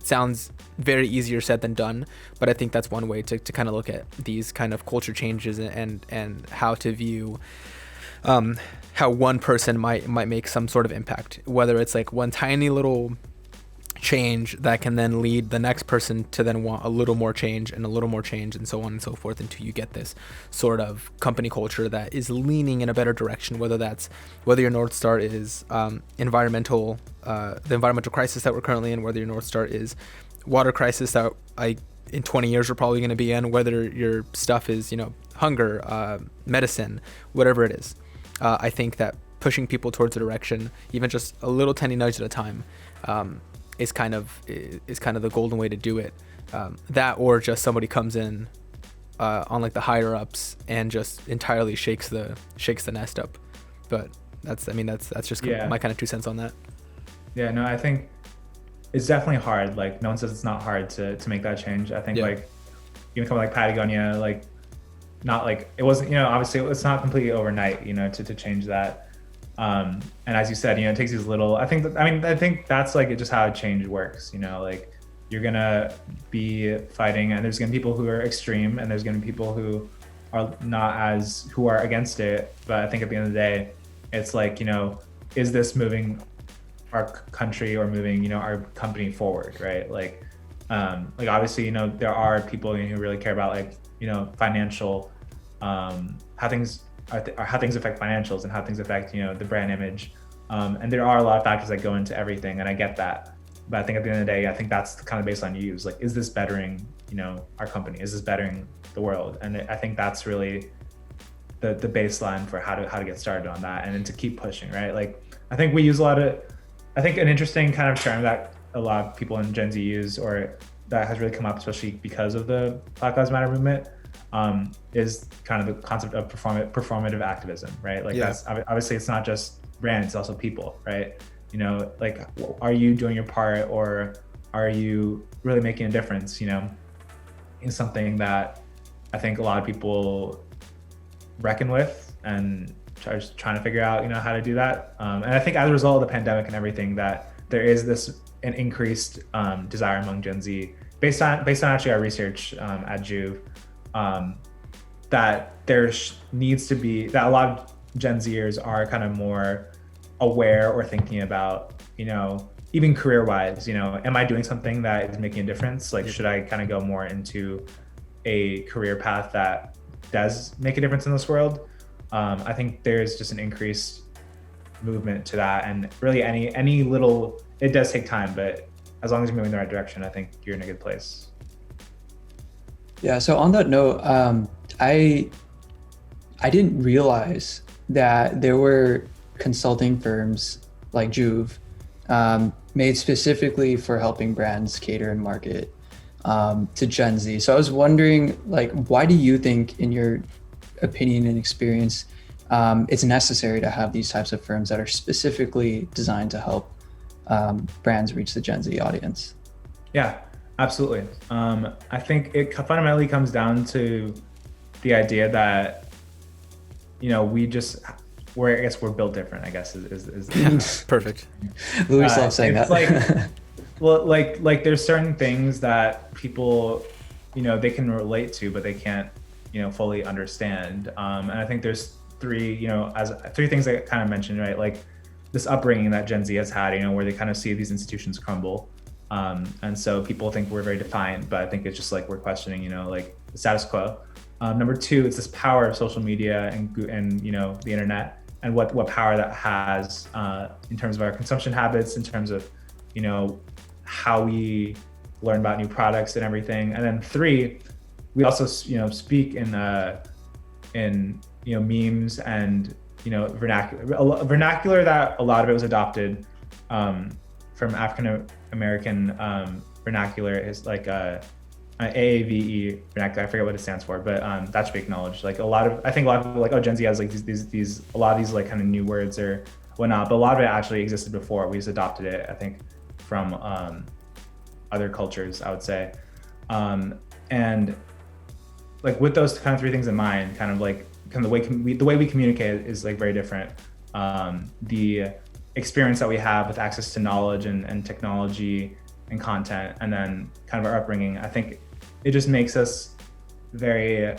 sounds very easier said than done, but I think that's one way to kind of look at these kind of culture changes and how to view how one person might make some sort of impact, whether it's like one tiny little change that can then lead the next person to then want a little more change and a little more change and so on and so forth until you get this sort of company culture that is leaning in a better direction, whether your North Star is the environmental crisis that we're currently in, whether your North Star is water crisis that in 20 years we're probably going to be in, whether your stuff is, hunger, medicine, whatever it is. I think that pushing people towards a direction, even just a little tiny nudge at a time, is kind of the golden way to do it. That, or just somebody comes in on like the higher ups and just entirely shakes the nest up. But that's just my kind of 2 cents on that. Yeah, no, I think it's definitely hard. Like, no one says it's not hard to make that change. I think like even coming like Patagonia, like not like it wasn't, obviously it's not completely overnight, to change that. And as you said, it takes these little, I think that's like just how change works, like you're gonna be fighting and there's gonna be people who are extreme and there's gonna be people who are who are against it. But I think at the end of the day, it's like, is this moving our country or moving, our company forward, right? Like obviously, there are people who really care about like, financial, how things affect financials and how things affect, the brand image. And there are a lot of factors that go into everything, and I get that. But I think at the end of the day, I think that's the kind of baseline you use. Like, is this bettering, our company? Is this bettering the world? And I think that's really the baseline for how to get started on that, and then to keep pushing, right? Like, I think we use I think an interesting kind of term that a lot of people in Gen Z use, or that has really come up, especially because of the Black Lives Matter movement, is kind of the concept of performative activism, right? Like that's obviously it's not just brands, it's also people, right? Like, are you doing your part, or are you really making a difference, in something that I think a lot of people reckon with and just trying to figure out, how to do that. And I think as a result of the pandemic and everything, that there is an increased desire among Gen Z, based on actually our research at Juve, that there needs to be, that a lot of Gen Zers are kind of more aware or thinking about, even career-wise, am I doing something that is making a difference? Like, should I kind of go more into a career path that does make a difference in this world? I think there's just an increased movement to that, and really any little, it does take time, but as long as you're moving in the right direction, I think you're in a good place. Yeah. So on that note, I didn't realize that there were consulting firms like Juve made specifically for helping brands cater and market to Gen Z. So I was wondering, like, why do you think, in your opinion and experience, it's necessary to have these types of firms that are specifically designed to help brands reach the Gen Z audience. Yeah, absolutely. I think it fundamentally comes down to the idea that, you know, I guess we're built different, I guess is Perfect. Louis loves saying that. Like, well, like there's certain things that people, you know, they can relate to, but they can't, you know, fully understand. And I think there's three things I kind of mentioned, right? Like this upbringing that Gen Z has had, you know, where they kind of see these institutions crumble. And so people think we're very defiant, but I think it's just like we're questioning, you know, like the status quo. Number two, it's this power of social media and you know, the internet, and what power that has in terms of our consumption habits, in terms of, you know, how we learn about new products and everything. And then three, we also, you know, speak in you know, memes and, you know, vernacular that a lot of it was adopted from African American vernacular, is like AAVE vernacular. I forget what it stands for, but that should be acknowledged. Like I think a lot of people like, oh, Gen Z has like these a lot of these like kind of new words or whatnot, but a lot of it actually existed before. We just adopted it, I think, from other cultures, I would say. And like with those kind of three things in mind, kind of like kind of the way we communicate is like very different. The experience that we have with access to knowledge and technology and content, and then kind of our upbringing, I think it just makes us very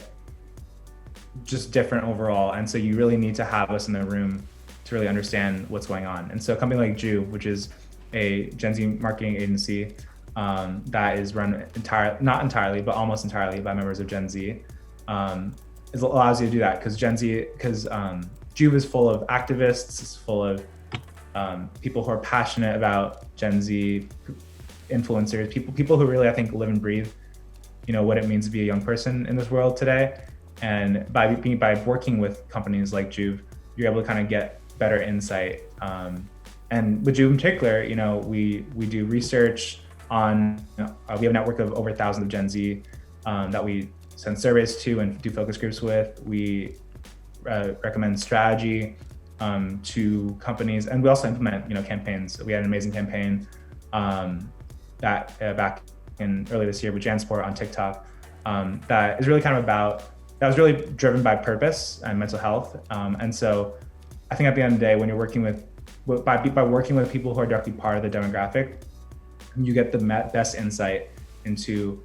just different overall. And so you really need to have us in the room to really understand what's going on. And so a company like Brew, which is a Gen Z marketing agency that is run not entirely, but almost entirely by members of Gen Z, it allows you to do that because Brew is full of activists, it's full of people who are passionate about Gen Z, influencers, people who really, I think, live and breathe, you know, what it means to be a young person in this world today. And by working with companies like Brew, you're able to kind of get better insight. And with Brew in particular, you know, we do research on, we have a network of over 1,000 of Gen Z that we send surveys to and do focus groups with. We recommend strategy to companies, and we also implement, you know, campaigns. We had an amazing campaign that back in early this year with JanSport on TikTok that is really kind of that was really driven by purpose and mental health. And so I think at the end of the day, when you're working by working with people who are directly part of the demographic, you get the best insight into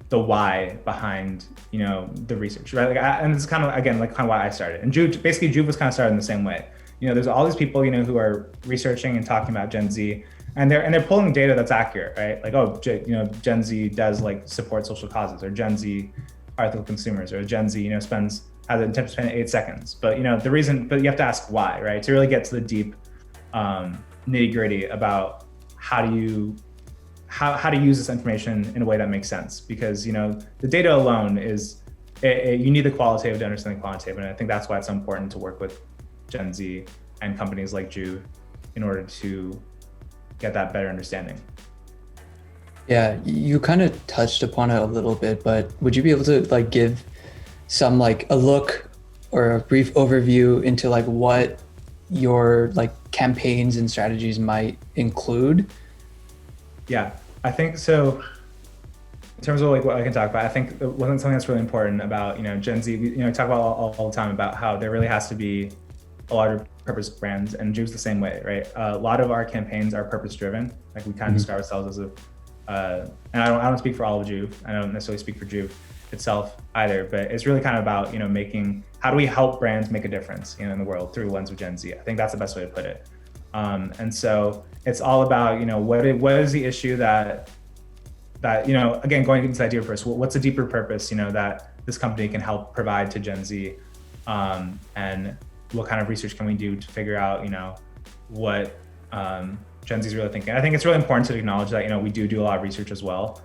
the why behind, you know, the research, right? And it's kind of, again, like kind of why I started. And Brew was kind of started in the same way. You know, there's all these people, you know, who are researching and talking about Gen Z, and they're pulling data that's accurate, right? Like, oh, you know, Gen Z does like support social causes, or Gen Z are ethical consumers, or Gen Z, you know, has an intent to spend 8 seconds. But you know, but you have to ask why, right? To really get to the deep nitty gritty about how to use this information in a way that makes sense. Because, you know, the data alone you need the qualitative to understand the quantitative. And I think that's why it's so important to work with Gen Z and companies like Brew in order to get that better understanding. Yeah, you kind of touched upon it a little bit, but would you be able to like give some like a look or a brief overview into like what your like campaigns and strategies might include? Yeah, I think so. In terms of like what I can talk about, I think something that's really important about, you know, Gen Z, you know, talk about all the time about how there really has to be a lot of purpose brands, and Drew's the same way, right? A lot of our campaigns are purpose driven. Like we kind of describe ourselves as and I don't speak for all of Drew. I don't necessarily speak for Drew itself either, but it's really kind of about, you know, how do we help brands make a difference, you know, in the world through the lens of Gen Z? I think that's the best way to put it. And so it's all about, you know, what is the issue that, you know, again, going into the idea first, what's a deeper purpose, you know, that this company can help provide to Gen Z? And what kind of research can we do to figure out, you know, what Gen Z is really thinking? I think it's really important to acknowledge that, you know, we do a lot of research as well.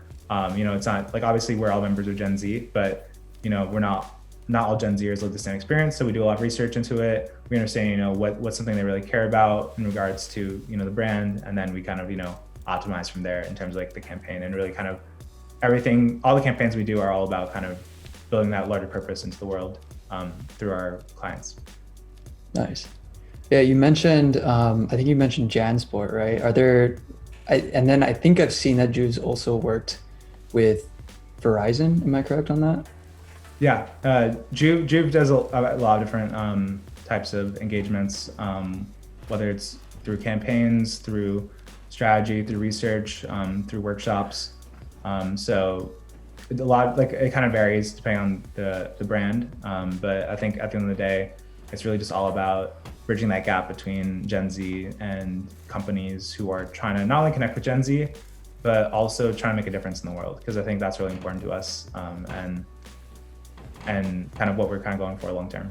You know, it's not like, obviously we're all members of Gen Z, but, you know, we're not all Gen Zers live the same experience. So we do a lot of research into it. We understand, you know, what's something they really care about in regards to, you know, the brand. And then we kind of, you know, optimize from there in terms of like the campaign, and really kind of all the campaigns we do are all about kind of building that larger purpose into the world through our clients. Nice. Yeah, you mentioned, I think you mentioned JanSport, right? And then I think I've seen that Jude's also worked with Verizon. Am I correct on that? Yeah, Juve does a lot of different types of engagements, whether it's through campaigns, through strategy, through research, through workshops. So a lot, like, it kind of varies depending on the brand. But I think at the end of the day, it's really just all about bridging that gap between Gen Z and companies who are trying to not only connect with Gen Z, but also trying to make a difference in the world. Because I think that's really important to us, and kind of what we're kind of going for long term.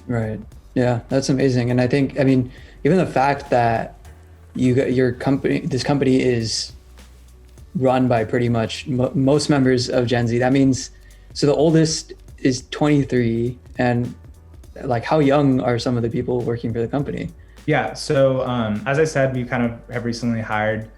Right. Yeah, that's amazing. And I mean, even the fact that this company is run by pretty much most members of Gen Z. That means, so the oldest is 23, and like, how young are some of the people working for the company? Yeah. So as I said, we kind of have recently hired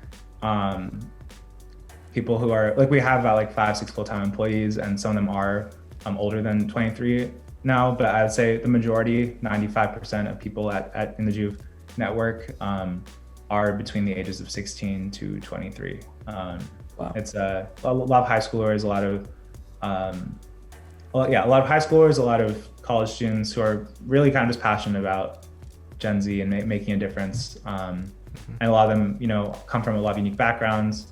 people who are like, we have about like 5, 6 full-time employees, and some of them are older than 23 now. But I'd say the majority, 95% of people in the Juve network are between the ages of 16 to 23. Wow. It's a lot of high schoolers, a lot of high schoolers, a lot of college students who are really kind of just passionate about Gen Z and making a difference. And a lot of them, come from a lot of unique backgrounds,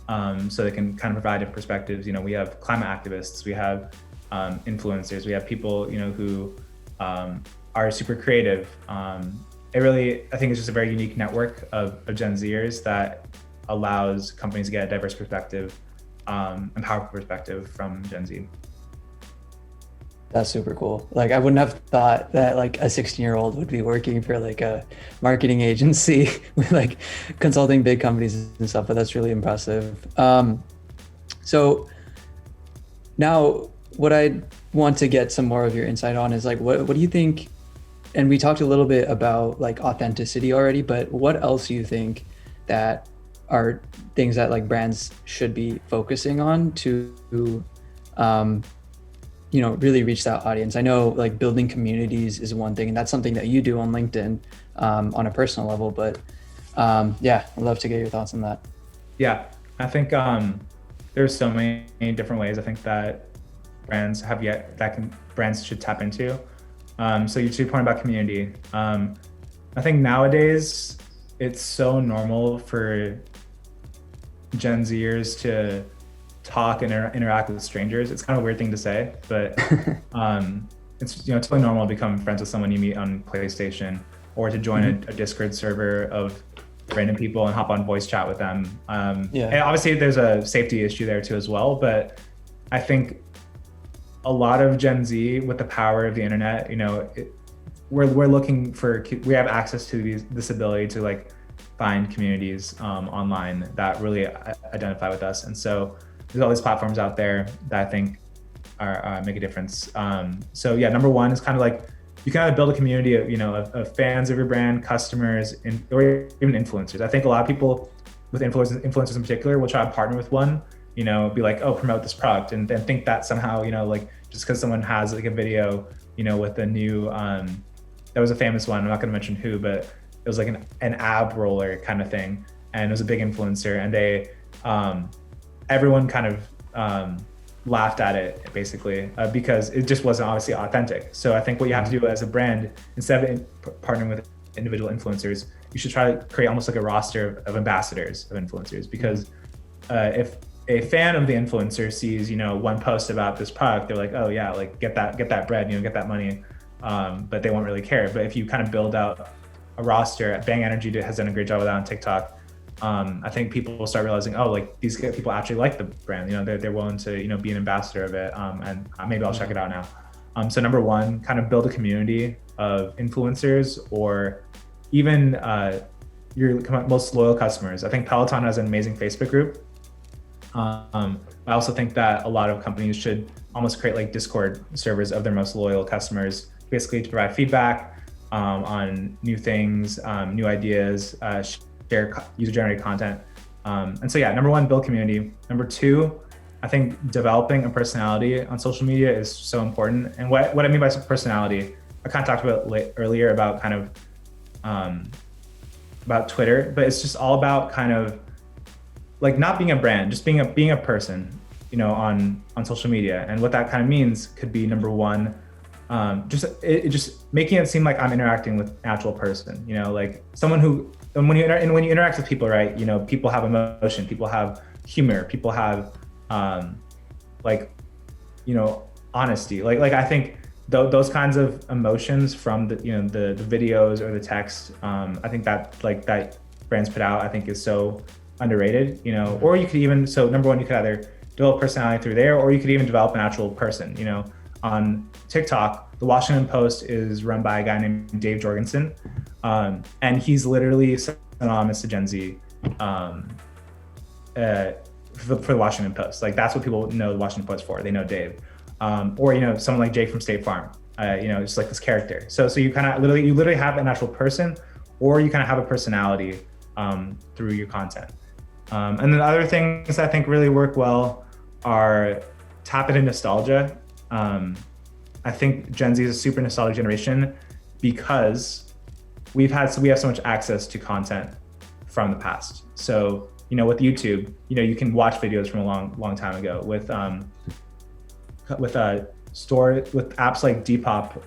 so they can kind of provide different perspectives. We have climate activists, we have influencers, we have people, who are super creative. It really, I think it's just a very unique network of Gen Zers that allows companies to get a diverse perspective, and powerful perspective from Gen Z. That's super cool. Like, I wouldn't have thought that like a 16-year-old would be working for like a marketing agency with like consulting big companies and stuff, but that's really impressive. So now what I want to get some more of your insight on is like, what do you think? And we talked a little bit about like authenticity already, but what else do you think that are things that like brands should be focusing on to, really reach that audience? I know like building communities is one thing, and that's something that you do on LinkedIn on a personal level, but I'd love to get your thoughts on that. Yeah, I think there's so many different ways I think that brands should tap into. So your point about community, I think nowadays it's so normal for Gen Zers to talk and interact with strangers. It's kind of a weird thing to say, but it's totally normal to become friends with someone you meet on PlayStation, or to join a Discord server of random people and hop on voice chat with them. And obviously there's a safety issue there too as well, but I think a lot of Gen Z, with the power of the internet, we're looking for, we have access to this ability to like find communities online that really identify with us. And so there's all these platforms out there that I think are make a difference. So yeah, number one is kind of like, you kind of build a community of fans of your brand, customers, or even influencers. I think a lot of people with influencers in particular will try to partner with one, be like, oh, promote this product, and then think that somehow, like, just because someone has like a video, with a new, that was a famous one, I'm not gonna mention who, but it was like an ab roller kind of thing. And it was a big influencer, and they, everyone kind of laughed at it basically, because it just wasn't obviously authentic. So I think what you have to do as a brand, instead of partnering with individual influencers, you should try to create almost like a roster of ambassadors of influencers, because if a fan of the influencer sees, one post about this product, they're like, oh yeah, like get that bread, get that money, but they won't really care. But if you kind of build out a roster, Bang Energy has done a great job of that on TikTok. I think people will start realizing, oh, like these people actually like the brand, they're willing to, be an ambassadder of it, and maybe I'll check it out now. So number one, kind of build a community of influencers, or even your most loyal customers. I think Peloton has an amazing Facebook group. I also think that a lot of companies should almost create like Discord servers of their most loyal customers, basically to provide feedback on new things, new ideas, share user-generated content. And so yeah, number one, build community. Number two, I think developing a personality on social media is so important. And what I mean by personality, kind of talked about earlier about kind of about Twitter, but it's just all about kind of like not being a brand, just being a person, on social media. And what that kind of means could be, number one, just making it seem like I'm interacting with an actual person, like someone who, and when you interact with people, right, people have emotion, people have humor, people have honesty. Like I think those kinds of emotions from the videos or the text, I think that that brands put out, I think is so underrated, or you could even, so number one, you could either develop personality through there, or you could even develop an actual person. On TikTok, the Washington Post is run by a guy named Dave Jorgensen, and he's literally synonymous to Gen Z for the Washington Post. Like that's what people know the Washington Post for. They know Dave, or someone like Jake from State Farm. Just like this character. So you kind of literally have an actual person, or you kind of have a personality through your content. And then other things I think really work well are tap into nostalgia. I think Gen Z is a super nostalgic generation because we have so much access to content from the past. So, with YouTube, you can watch videos from a long time ago. With apps like Depop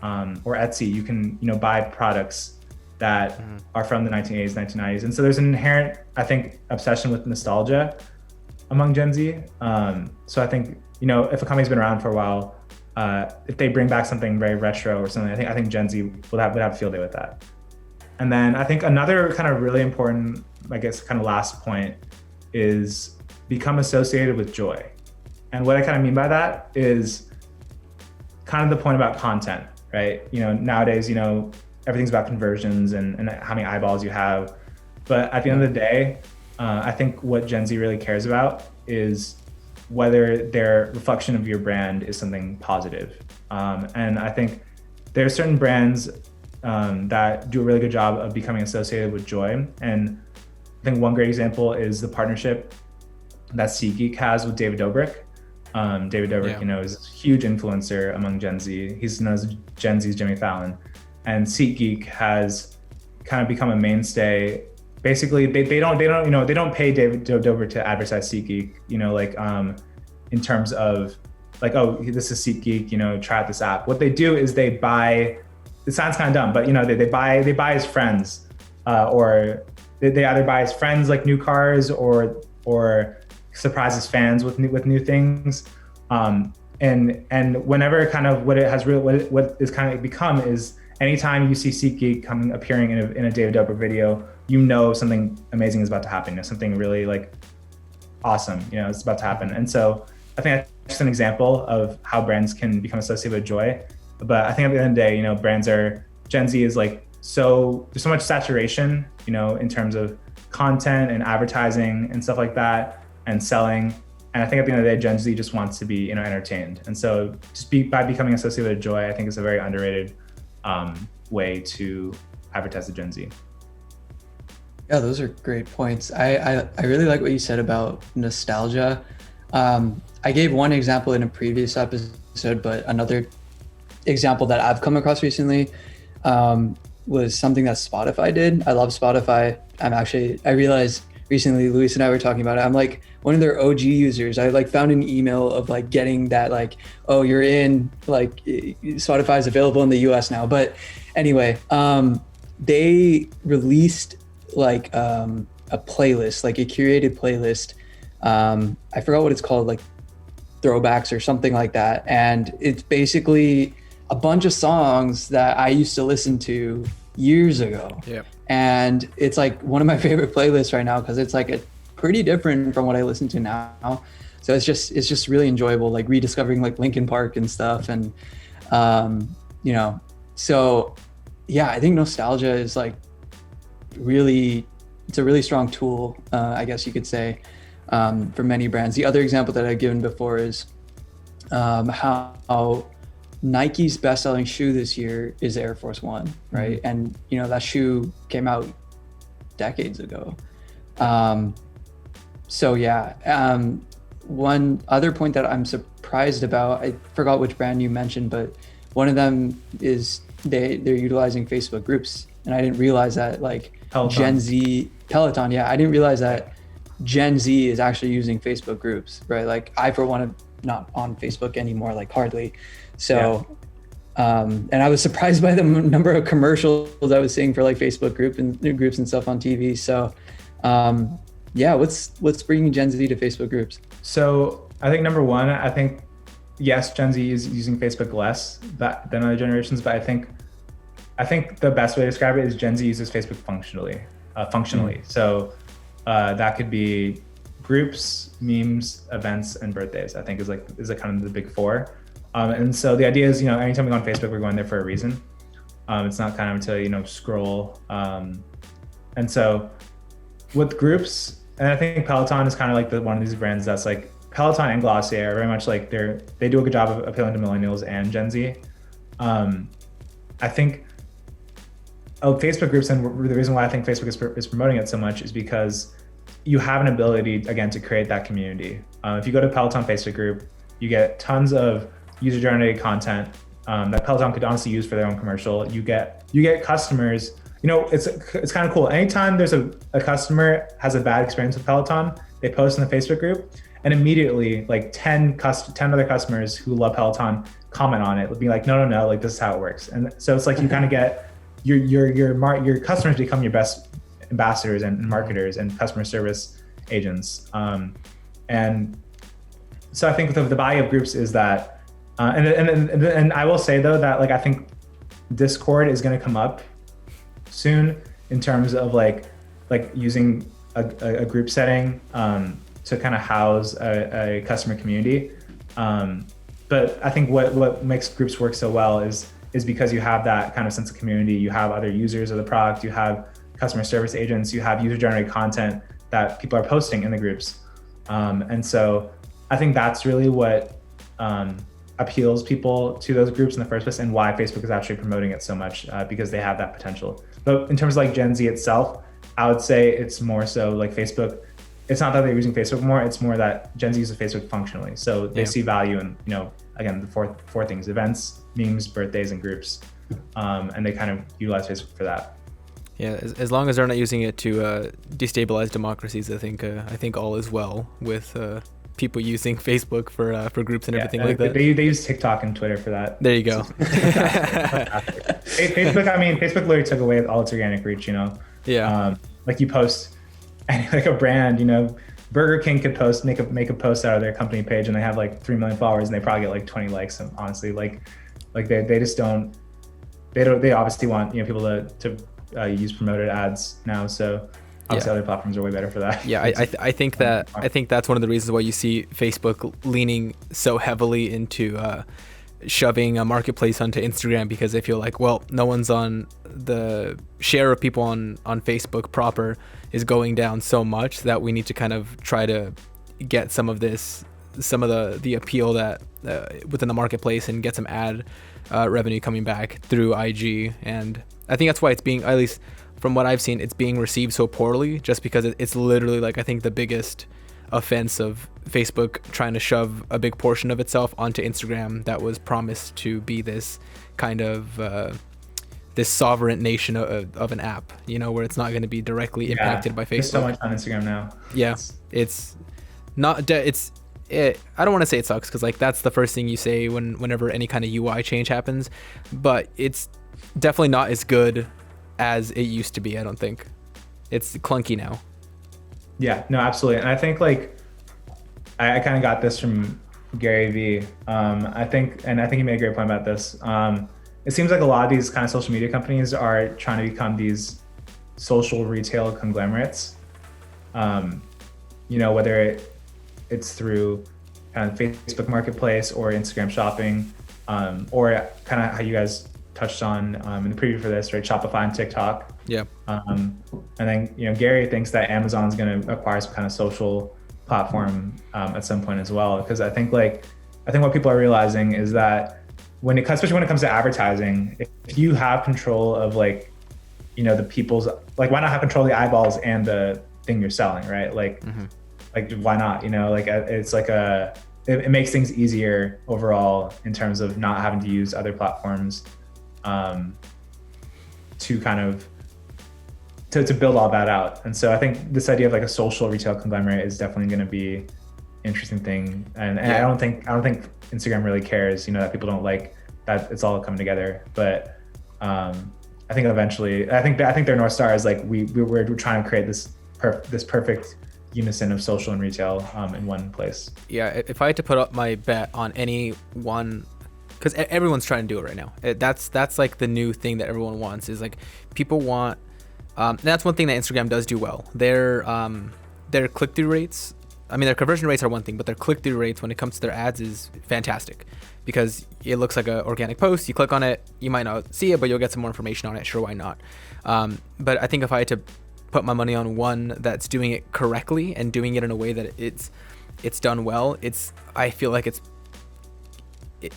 or Etsy, you can buy products that are from the 1980s, 1990s. And so there's an inherent, I think, obsession with nostalgia among Gen Z. So I think, if a company's been around for a while, if they bring back something very retro or something, I think Gen Z would have a field day with that. And then I think another kind of really important, I guess, kind of last point is become associated with joy. And what I kind of mean by that is kind of the point about content, right? Nowadays, everything's about conversions and how many eyeballs you have. But at the end of the day, I think what Gen Z really cares about is whether their reflection of your brand is something positive. And I think there are certain brands that do a really good job of becoming associated with joy. And I think one great example is the partnership that SeatGeek has with David Dobrik. David Dobrik, is a huge influencer among Gen Z. He's known as Gen Z's Jimmy Fallon. And SeatGeek has kind of become a mainstay. Basically, they don't pay David Dobrik to advertise SeatGeek, in terms of like, oh, this is SeatGeek, try out this app. What they do is they buy. It sounds kind of dumb, but they buy his friends, or they either buy his friends like new cars, or surprise his fans with new things. And whenever kind of what is kind of become is anytime you see SeatGeek appearing in a David Dobrik video, something amazing is about to happen. Something really like awesome, it's about to happen. And so I think that's just an example of how brands can become associated with joy. But I think at the end of the day, Gen Z is like, there's so much saturation, in terms of content and advertising and stuff like that and selling. And I think at the end of the day, Gen Z just wants to be, entertained. And so by becoming associated with joy, I think is a very underrated way to advertise to Gen Z. Yeah, those are great points. I really like what you said about nostalgia. I gave one example in a previous episode, but another example that I've come across recently was something that Spotify did. I love Spotify. I realized recently, Luis and I were talking about it. I'm like one of their OG users. I found an email of getting that oh, you're in, Spotify is available in the US now. But anyway, they released a playlist, a curated playlist. I forgot what it's called, throwbacks or something like that. And it's basically a bunch of songs that I used to listen to years ago. Yep. And it's one of my favorite playlists right now because it's a pretty different from what I listen to now. So it's just really enjoyable, rediscovering Linkin Park and stuff. And so yeah, I think nostalgia is it's a really strong tool, I guess you could say, for many brands. The other example that I've given before is how Nike's best-selling shoe this year is Air Force One, right? And that shoe came out decades ago. So yeah, one other point that I'm surprised about, I forgot which brand you mentioned, but one of them is they're utilizing Facebook groups, and I didn't realize that like Peloton. Gen Z Peloton. Yeah, I didn't realize that Gen Z is actually using Facebook groups, right? Like I, for one, am not on Facebook anymore, like hardly. So, and I was surprised by the number of commercials I was seeing for like Facebook groups and stuff on TV. So, yeah, what's bringing Gen Z to Facebook groups? So I think number one, I think yes, Gen Z is using Facebook less than other generations, but I think the best way to describe it is Gen Z uses Facebook functionally. So that could be groups, memes, events, and birthdays. I think is like kind of the big four. And so the idea is, anytime we go on Facebook, we're going there for a reason. It's not kind of to scroll. And so with groups, and I think Peloton is kind of like one of these brands that's like Peloton and Glossier are very much like they do a good job of appealing to millennials and Gen Z. I think Facebook groups, and the reason why I think Facebook is promoting it so much is because you have an ability, again, to create that community. If you go to Peloton Facebook group, you get tons of user-generated content that Peloton could honestly use for their own commercial. You get customers. It's kind of cool. Anytime there's a customer has a bad experience with Peloton, they post in the Facebook group, and immediately like 10 other customers who love Peloton comment on it, would be like, no, like this is how it works. And so it's like you kind of get your customers become your best ambassadors and marketers and customer service agents. And so I think the value of groups is that, and I will say though that like I think Discord is going to come up soon in terms of like using a group setting to kind of house a customer community. But I think what makes groups work so well is because you have that kind of sense of community. You have other users of the product, you have customer service agents, you have user-generated content that people are posting in the groups. And so I think that's really what appeals people to those groups in the first place, and why Facebook is actually promoting it so much, because they have that potential. But in terms of like Gen Z itself, I would say it's more so like Facebook. It's not that they're using Facebook more, it's more that Gen Z uses Facebook functionally. So they see value in, again, the four things: events, memes, birthdays, and groups. And they kind of utilize Facebook for that. Yeah, as long as they're not using it to destabilize democracies, I think all is well with people using Facebook for groups and everything like that. They use TikTok and Twitter for that. There you go. Facebook literally took away all its organic reach. Yeah. Like you post, like a brand, Burger King could make a post out of their company page, and they have like 3 million followers, and they probably get like 20 likes. And honestly, like they just don't. They obviously want people to use promoted ads now. So obviously other platforms are way better for that. Yeah, I think that's one of the reasons why you see Facebook leaning so heavily into shoving a marketplace onto Instagram, because they feel like, well, no one's on, the share of people on Facebook proper is going down so much that we need to kind of try to get some of the appeal that within the marketplace and get some ad revenue coming back through IG. And I think that's why it's being, at least from what I've seen, it's being received so poorly, just because it's literally like, I think the biggest offense of Facebook trying to shove a big portion of itself onto Instagram that was promised to be this kind of this sovereign nation of an app, where it's not going to be directly impacted by Facebook. There's so much on Instagram now. Yeah, it's not. I don't want to say it sucks, because like that's the first thing you say whenever any kind of UI change happens, but it's definitely not as good as it used to be. I don't think it's clunky now. Yeah, no, absolutely. And I think like I kind of got this from Gary Vee. I think he made a great point about this. It seems like a lot of these kind of social media companies are trying to become these social retail conglomerates. Whether it's through kind of Facebook Marketplace or Instagram Shopping, or kind of how you guys touched on in the preview for this, right? Shopify and TikTok. Yeah. And then Gary thinks that Amazon's going to acquire some kind of social platform at some point as well, because I think what people are realizing is that especially when it comes to advertising, if you have control of the people's, why not have control of the eyeballs and the thing you're selling, right? Like why not? It's like it makes things easier overall in terms of not having to use other platforms. to kind of to build all that out. And so I think this idea of like a social retail conglomerate is definitely going to be interesting thing. And I don't think Instagram really cares, you know, that people don't like that it's all coming together. But I think eventually, I think their North Star is like we're trying to create this perfect unison of social and retail in one place. Yeah, if I had to put up my bet on any one, because everyone's trying to do it right now. That's like the new thing that everyone wants, is like people want. That's one thing that Instagram does do well. Their click-through rates, I mean, their conversion rates are one thing, but their click-through rates when it comes to their ads is fantastic, because it looks like an organic post. You click on it, you might not see it, but you'll get some more information on it. Sure, why not? But I think if I had to put my money on one that's doing it correctly and doing it in a way that it's done well, I feel like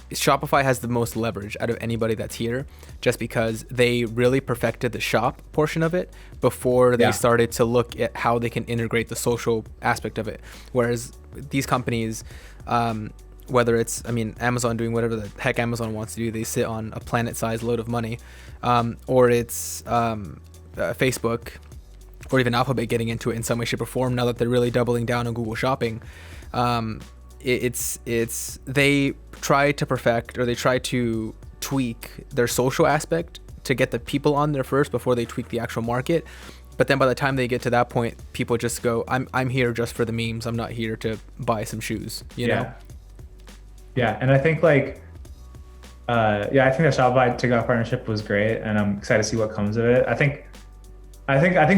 Shopify has the most leverage out of anybody that's here, just because they really perfected the shop portion of it before they started to look at how they can integrate the social aspect of it. Whereas these companies, whether it's, I mean, Amazon doing whatever the heck Amazon wants to do, they sit on a planet-sized load of money, or it's Facebook, or even Alphabet getting into it in some way, shape, or form now that they're really doubling down on Google Shopping. They try to perfect, or they try to tweak their social aspect to get the people on there first before they tweak the actual market. But then by the time they get to that point, people just go, I'm here just for the memes. I'm not here to buy some shoes, you know? Yeah, and I think like, I think the Shopify TikTok partnership was great, and I'm excited to see what comes of it. I think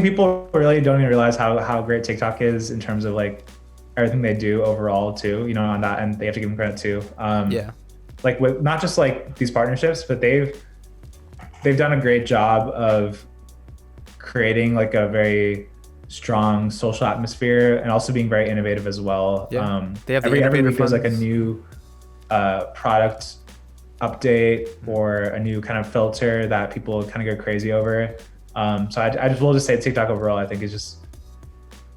people really don't even realize how great TikTok is in terms of like everything they do overall too, you know, on that, and they have to give them credit too. Like with not just like these partnerships, but they've done a great job of creating like a very strong social atmosphere, and also being very innovative as well. They have every week there's like a new product update or a new kind of filter that people kind of go crazy over. So I will just say TikTok overall, I think is just,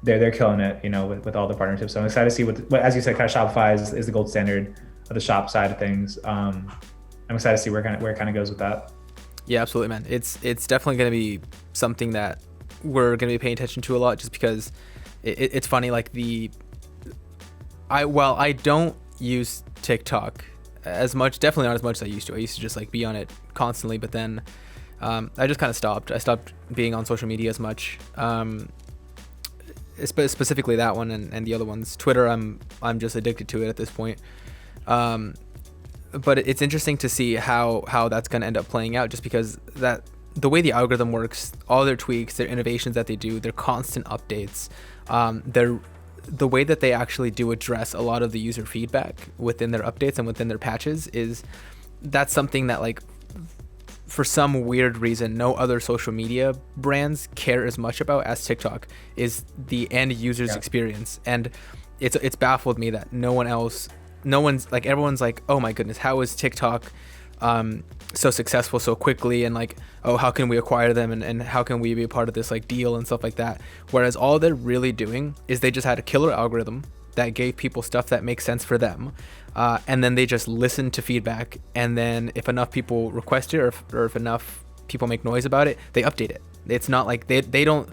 they're killing it, you know, with all the partnerships. So I'm excited to see what as you said, kind of Shopify is the gold standard of the shop side of things. I'm excited to see where it kind of goes with that. Yeah, absolutely, man. It's definitely going to be something that we're going to be paying attention to a lot, just because it's funny. Like I don't use TikTok as much, definitely not as much as I used to. I used to just like be on it constantly, but then I just kind of stopped. I stopped being on social media as much. Specifically that one and the other ones. Twitter, I'm just addicted to it at this point. But it's interesting to see how that's going to end up playing out, just because that the way the algorithm works, all their tweaks, their innovations that they do, their constant updates, the way that they actually do address a lot of the user feedback within their updates and within their patches, that's something that, like, for some weird reason, no other social media brands care as much about as TikTok, is the end user's experience. And it's baffled me that everyone's like, oh my goodness, how is TikTok so successful so quickly, and like, oh, how can we acquire them, and how can we be a part of this like deal and stuff like that. Whereas all they're really doing is they just had a killer algorithm that gave people stuff that makes sense for them, and then they just listen to feedback, and then if enough people request it, or if enough people make noise about it, they update it. It's not like they don't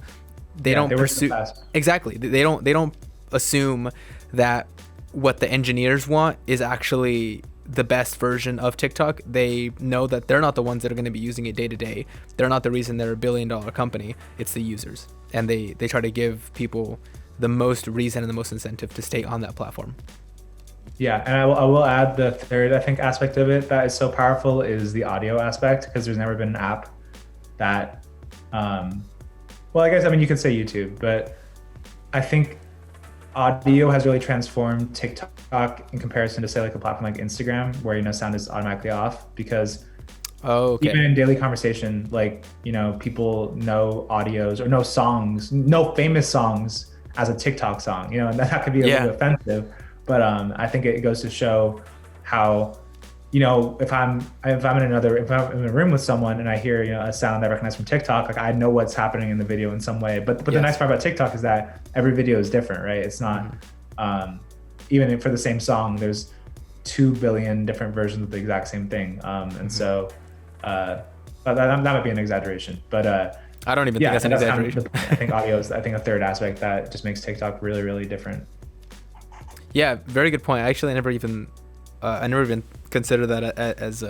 pursue, exactly, they don't assume that what the engineers want is actually the best version of TikTok. They know that they're not the ones that are going to be using it day to day. They're not the reason they're $1 billion company. It's the users, and they try to give people the most reason and the most incentive to stay on that platform. Yeah, and I will add the third, I think, aspect of it that is so powerful is the audio aspect, because there's never been an app that, well, I guess, I mean, you could say YouTube, but I think audio has really transformed TikTok in comparison to, say, like a platform like Instagram, where, you know, sound is automatically off, because even in daily conversation, like, you know, people know audios or know songs, know famous songs as a TikTok song, you know, and that could be a little offensive. But I think it goes to show how, you know, if I'm in a room with someone and I hear, you know, a sound I recognize from TikTok, like I know what's happening in the video in some way. But the nice part about TikTok is that every video is different, right? It's not even for the same song, there's 2 billion different versions of the exact same thing. And so that might be an exaggeration, but I don't even think yeah, that's an that's kind of exaggeration. the point. I think audio is, I think, a third aspect that just makes TikTok really, really different. Yeah, very good point. Actually, I never even considered that as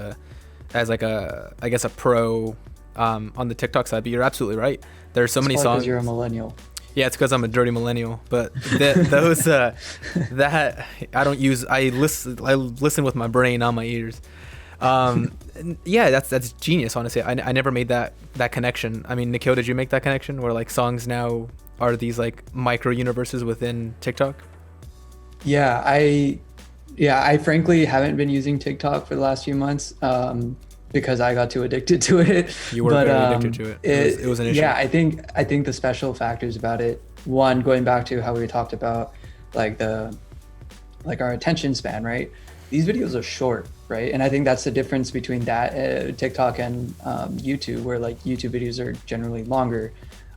like a, I guess, a pro on the TikTok side. But you're absolutely right. There's so many songs. You're a millennial. Yeah, it's because I'm a dirty millennial. But those that I don't use. I listen with my brain, not my ears. Yeah, that's genius. Honestly, I never made that connection. I mean, Nikhil, did you make that connection where like songs now are these like micro universes within TikTok? Yeah, I frankly haven't been using TikTok for the last few months because I got too addicted to it. You were very addicted to it. It was an issue. Yeah, I think the special factors about it. One, going back to how we talked about like our attention span, right? These videos are short, right? And I think that's the difference between that TikTok and YouTube, where like YouTube videos are generally longer.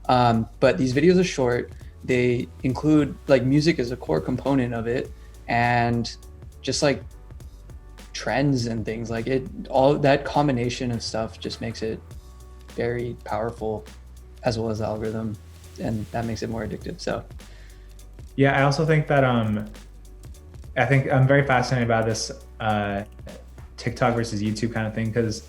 But these videos are short. They include like music as a core component of it, and just like trends and things like it. All that combination of stuff just makes it very powerful, as well as the algorithm, and that makes it more addictive. So yeah, I also think that I think I'm very fascinated about this TikTok versus YouTube kind of thing, because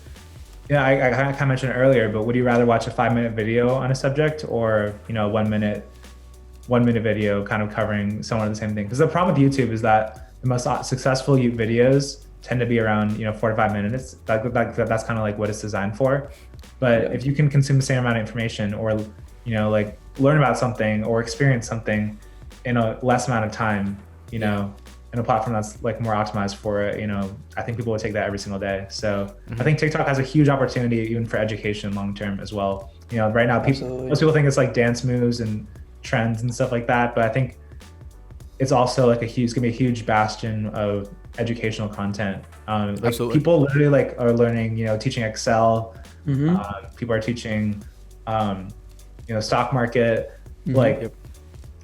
I kind of mentioned it earlier, but would you rather watch a 5-minute video on a subject, or a 1-minute video kind of covering somewhat of the same thing? Because the problem with YouTube is that the most successful YouTube videos tend to be around 4 to 5 minutes. That's kind of like what it's designed for. But if you can consume the same amount of information, or like learn about something or experience something in a less amount of time, in a platform that's like more optimized for it, I think people would take that every single day. So I think TikTok has a huge opportunity even for education long term as well. Right now most people think it's like dance moves and trends and stuff like that, but I think it's also like it's gonna be a huge bastion of educational content. Absolutely. People literally like are learning, teaching Excel. People are teaching, stock market,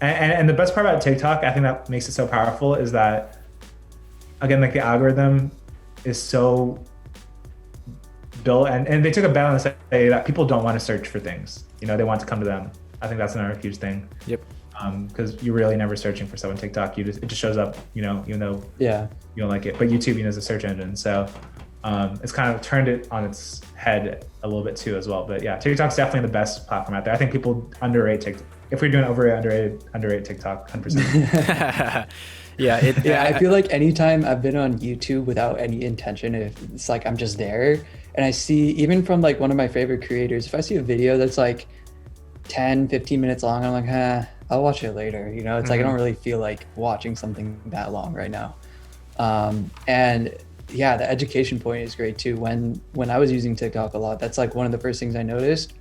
And the best part about TikTok, I think that makes it so powerful, is that, again, like the algorithm is so built, and they took a bet on this day that people don't want to search for things. They want to come to them. I think that's another huge thing. Yep. Because you're really never searching for stuff on TikTok. It just shows up, even though you don't like it. But YouTube, is a search engine, so it's kind of turned it on its head a little bit too as well. But yeah, TikTok's definitely the best platform out there. I think people underrate TikTok. If we're doing underrate TikTok, 100%. I feel like anytime I've been on YouTube without any intention, if it's like I'm just there and I see, even from like one of my favorite creators, if I see a video that's like 10, 15 minutes long, I'm like, I'll watch it later. It's like I don't really feel like watching something that long right now. And yeah, the education point is great too. When I was using TikTok a lot, that's like one of the first things I noticed,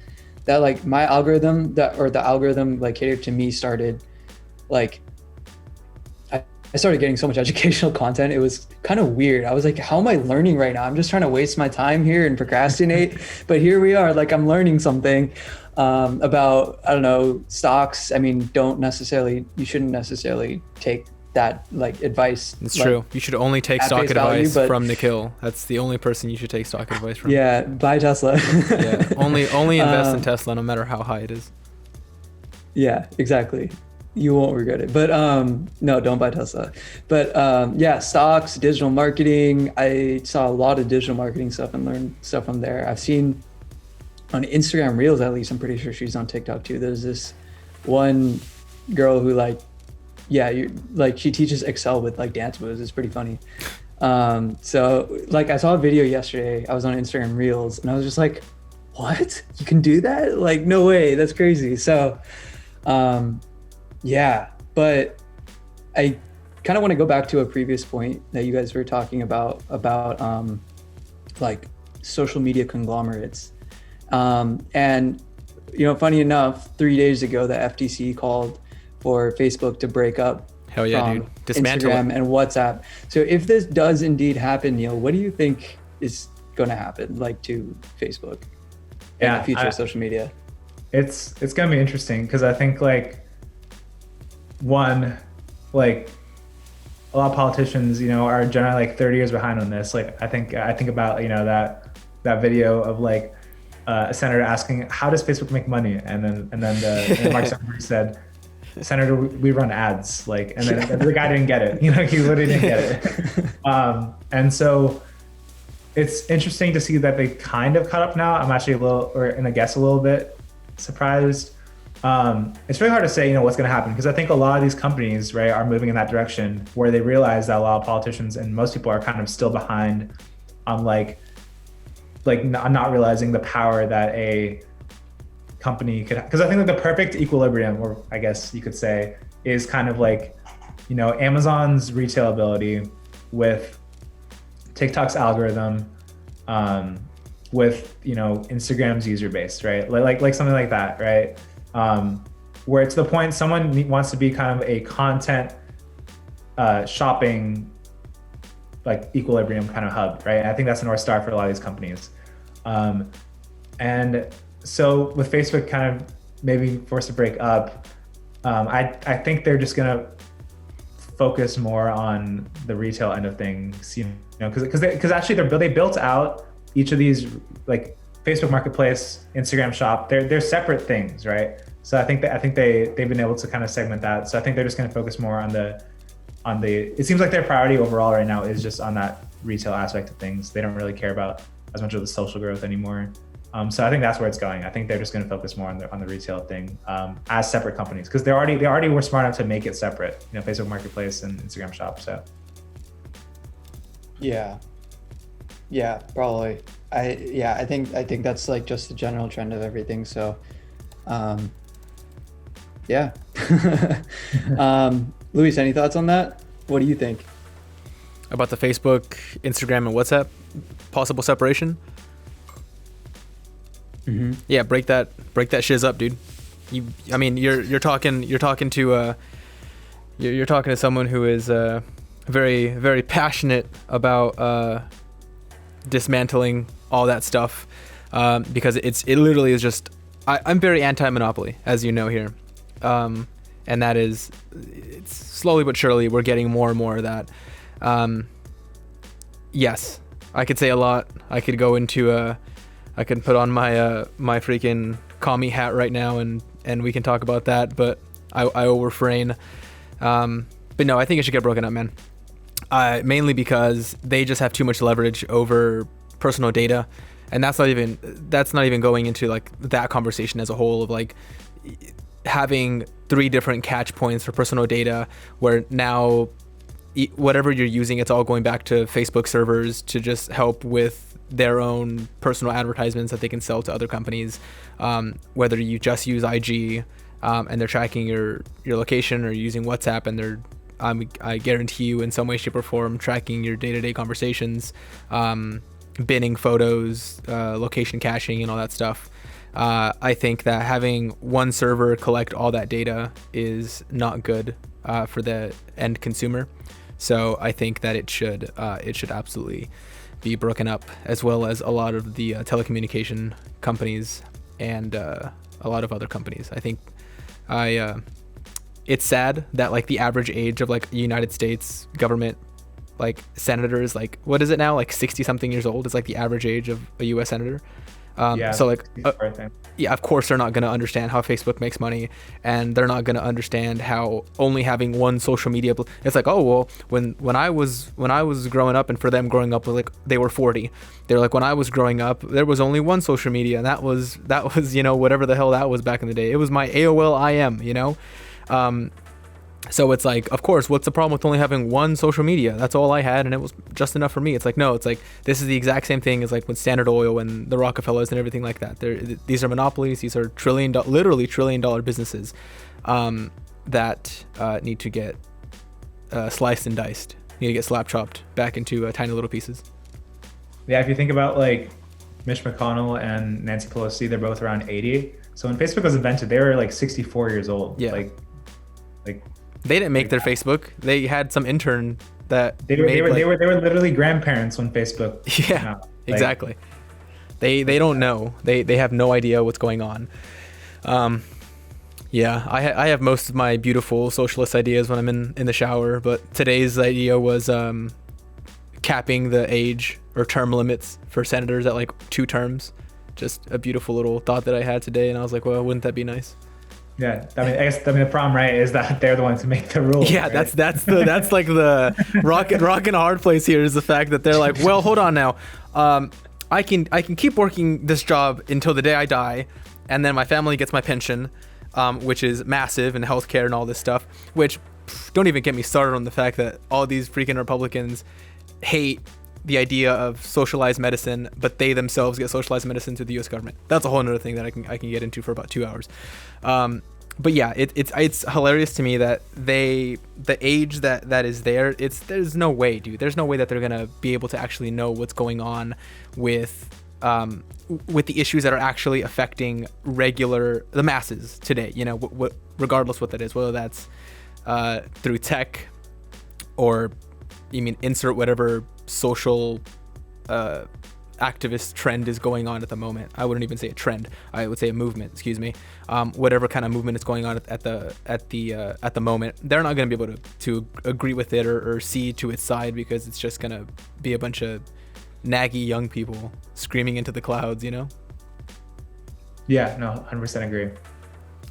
that like my algorithm the algorithm like catered to me started like I started getting so much educational content. It was kind of weird. I was like, how am I learning right now? I'm just trying to waste my time here and procrastinate. But here we are, like I'm learning something about, I don't know, stocks. I mean, you shouldn't necessarily take that like advice. It's true. You should only take stock advice from Nikhil. That's the only person you should take stock advice from. Yeah, buy Tesla. Yeah, only invest in Tesla, no matter how high it is. Yeah, exactly. You won't regret it. But no, don't buy Tesla. But yeah, stocks, digital marketing. I saw a lot of digital marketing stuff and learned stuff from there. I've seen on Instagram Reels, at least, I'm pretty sure she's on TikTok too. There's this one girl who she teaches Excel with like dance moves. It's pretty funny. So like I saw a video yesterday. I was on Instagram Reels and I was just like, what? You can do that? Like, no way. That's crazy. So yeah, but I kind of want to go back to a previous point that you guys were talking about like social media conglomerates. And funny enough, 3 days ago, the FTC called for Facebook to break up Hell yeah, dude. Dismantle Instagram it. and WhatsApp. So if this does indeed happen, Neal, what do you think is going to happen, like to Facebook and the future of social media? It's going to be interesting because I think like one, like a lot of politicians, are generally like 30 years behind on this. Like I think about, that video of like a senator asking, "How does Facebook make money?" And then Mark Zuckerberg said, "Senator, we run ads." Like, and then the guy didn't get it. You know, he literally didn't get it. And so it's interesting to see that they kind of caught up now. I'm actually a little bit surprised. It's really hard to say, you know, what's going to happen, because I think a lot of these companies, right, are moving in that direction where they realize that a lot of politicians and most people are kind of still behind on not realizing the power that a company could, because I think like the perfect equilibrium, or I guess you could say, is kind of like, you know, Amazon's retail ability with TikTok's algorithm, with, you know, Instagram's user base, right? Like something like that, right? Where to the point someone wants to be kind of a content shopping like equilibrium kind of hub, right? And I think that's the North Star for a lot of these companies. And so with Facebook kind of maybe forced to break up, I think they're just gonna focus more on the retail end of things, you know, because actually they built out each of these, like Facebook Marketplace, Instagram Shop, they're separate things, right? So I think they've been able to kind of segment that. So I think they're just going to focus more on the. It seems like their priority overall right now is just on that retail aspect of things. They don't really care about as much of the social growth anymore. So I think that's where it's going. I think they're just going to focus more on the retail thing as separate companies, because they already were smart enough to make it separate. You know, Facebook Marketplace and Instagram Shop. So. Yeah, probably. I think that's like just the general trend of everything. So, yeah. Luis, any thoughts on that? What do you think about the Facebook, Instagram, and WhatsApp possible separation? Mm-hmm. Yeah, break that shiz up, dude. You're talking to someone who is very, very passionate about dismantling all that stuff, because it literally is just, I'm very anti-monopoly, as you know here, and that is, it's slowly but surely we're getting more and more of that. Yes, I could say a lot. I could go into I could put on my my freaking commie hat right now and we can talk about that, but I will refrain. But no, I think it should get broken up, man. Mainly because they just have too much leverage over personal data, and that's not even going into like that conversation as a whole of like having 3 different catch points for personal data, where now whatever you're using, it's all going back to Facebook servers to just help with their own personal advertisements that they can sell to other companies, whether you just use IG and they're tracking your location, or using WhatsApp and they're I guarantee you in some way, shape, or form tracking your day-to-day conversations, binning photos, location caching, and all that stuff. I think that having one server collect all that data is not good for the end consumer. So I think that it should absolutely be broken up, as well as a lot of the telecommunication companies and a lot of other companies. I think it's sad that like the average age of like United States government like senators, like what is it now, like 60 something years old is like the average age of a US senator. So like yeah, of course they're not going to understand how Facebook makes money, and they're not going to understand how only having one social media, it's like, oh well, when I was growing up, and for them growing up, like they were 40, they're like, when I was growing up there was only one social media, and that was you know, whatever the hell that was back in the day, it was my AOL IM, you know. So it's like, of course, what's the problem with only having one social media? That's all I had, and it was just enough for me. It's like, no, it's like, this is the exact same thing as like with Standard Oil and the Rockefellers and everything like that. These are monopolies. These are literally trillion-dollar businesses that need to get sliced and diced, need to get slap chopped back into tiny little pieces. Yeah, if you think about like Mitch McConnell and Nancy Pelosi, they're both around 80. So when Facebook was invented, they were like 64 years old. Yeah. Like they didn't make their Facebook. They had some intern that they were literally grandparents when Facebook came out. Like, exactly. They don't know. They have no idea what's going on. Yeah, I have most of my beautiful socialist ideas when I'm in the shower, but today's idea was capping the age or term limits for senators at like 2 terms, just a beautiful little thought that I had today, and I was like, well, wouldn't that be nice? Yeah, I mean, the problem, right, is that they're the ones who make the rules. Yeah, right? that's like the rock and hard place here is the fact that they're like, well, hold on now, I can keep working this job until the day I die, and then my family gets my pension, which is massive, and healthcare and all this stuff. Which don't even get me started on the fact that all these freaking Republicans hate the idea of socialized medicine, but they themselves get socialized medicine through the U.S. government. That's a whole other thing that I can get into for about 2 hours. But yeah, it's hilarious to me that the age that is there, there's no way, dude. There's no way that they're gonna be able to actually know what's going on with the issues that are actually affecting the masses today. You know, regardless what that is, whether that's through tech or insert whatever social activist trend is going on at the moment. I wouldn't even say a trend. I would say a movement. Excuse me. Whatever kind of movement is going on at the moment, they're not going to be able to agree with it or see to its side, because it's just going to be a bunch of naggy young people screaming into the clouds. You know? Yeah. No. 100% agree.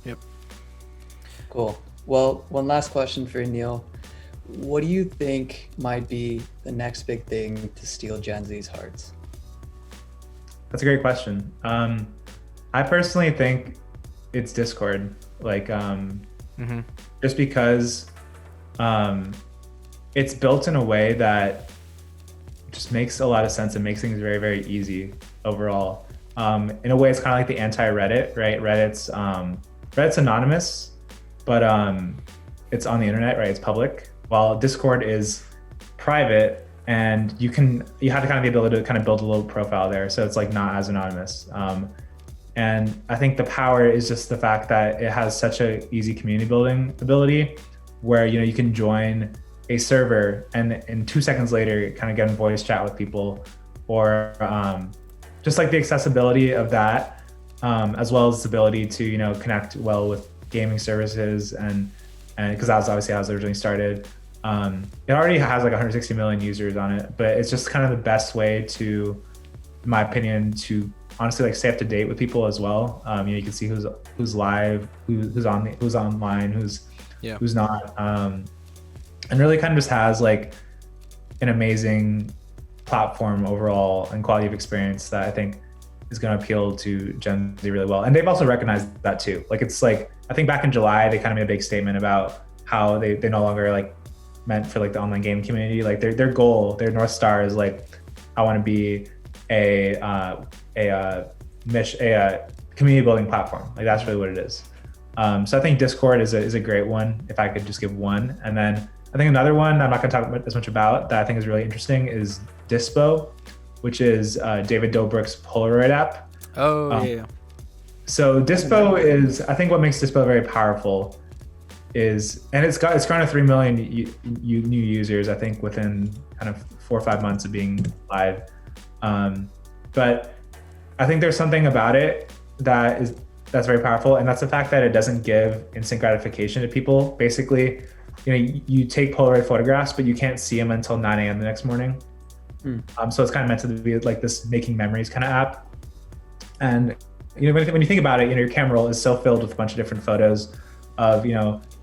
Yep. Cool. Well, one last question for you, Neal. What do you think might be the next big thing to steal Gen Z's hearts? That's a great question. I personally think it's Discord. Like, just because it's built in a way that just makes a lot of sense and makes things very, very easy overall. In a way, it's kind of like the anti-Reddit, right? Reddit's anonymous, but it's on the internet, right? It's public. While Discord is private, and you have to kind of the ability to kind of build a little profile there, so it's like not as anonymous. And I think the power is just the fact that it has such a easy community building ability, where you can join a server and in 2 seconds later kind of get in voice chat with people, or just like the accessibility of that, as well as its ability to connect well with gaming services, and because that was obviously how it originally started. It already has like 160 million users on it, but it's just kind of the best way to, in my opinion, to honestly like stay up to date with people as well. You can see who's live, who's online, who's not, and really kind of just has like an amazing platform overall and quality of experience that I think is going to appeal to Gen Z really well. And they've also recognized that too. Like, it's like, I think back in July, they kind of made a big statement about how they no longer like meant for like the online game community. Like their goal, their North Star is like, I want to be a community building platform. Like, that's really what it is. So I think Discord is a great one, if I could just give one. And then I think another one I'm not going to talk as much about that I think is really interesting is Dispo, which is David Dobrik's Polaroid app. Oh, yeah. So Dispo is, I think what makes Dispo very powerful is, and it's grown to 3 million new users, I think, within kind of 4 or 5 months of being live. But I think there's something about it that's very powerful, and that's the fact that it doesn't give instant gratification to people. Basically, you take Polaroid photographs, but you can't see them until 9 a.m. the next morning. So it's kind of meant to be like this making memories kind of app. And when you think about it, your camera roll is so filled with a bunch of different photos of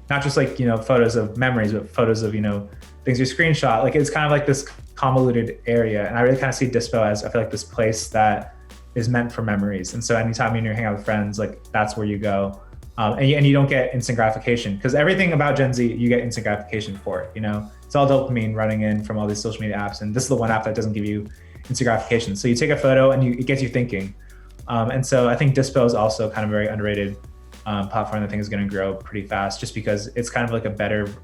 not just like photos of memories, but photos of things you screenshot. Like, it's kind of like this convoluted area, and I really kind of see Dispo as, I feel like, this place that is meant for memories. And so anytime you're hanging out with friends, like, that's where you go. And you don't get instant gratification, because everything about Gen Z you get instant gratification for. It's all dopamine running in from all these social media apps, and this is the one app that doesn't give you instant gratification. So you take a photo and it gets you thinking. And so I think Dispo is also kind of a very underrated platform that I think is going to grow pretty fast, just because it's kind of like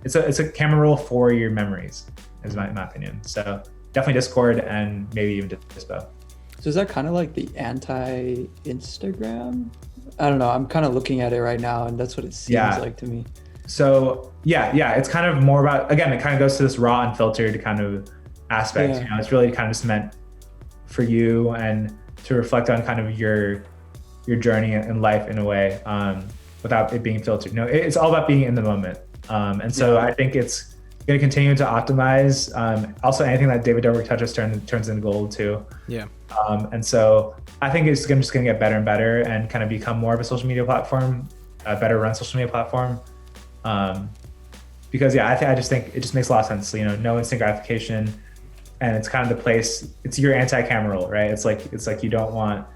it's a camera roll for your memories, is my opinion. So definitely Discord, and maybe even Dispo. So is that kind of like the anti-Instagram? I don't know. I'm kind of looking at it right now, and that's what it seems like to me. So yeah, it's kind of more about, again, it kind of goes to this raw, unfiltered kind of aspect. It's really kind of just meant for you and to reflect on kind of your journey in life in a way, without it being filtered. It's all about being in the moment. And so I think it's going to continue to optimize. Also, anything that David Dobrik touches turns into gold too. Yeah. And so I think it's just going to get better and better and kind of become more of a social media platform, a better run social media platform. Because yeah, I just think it just makes a lot of sense. You know, no instant gratification, and it's kind of the place. It's your anti-camera roll, right? It's like you don't want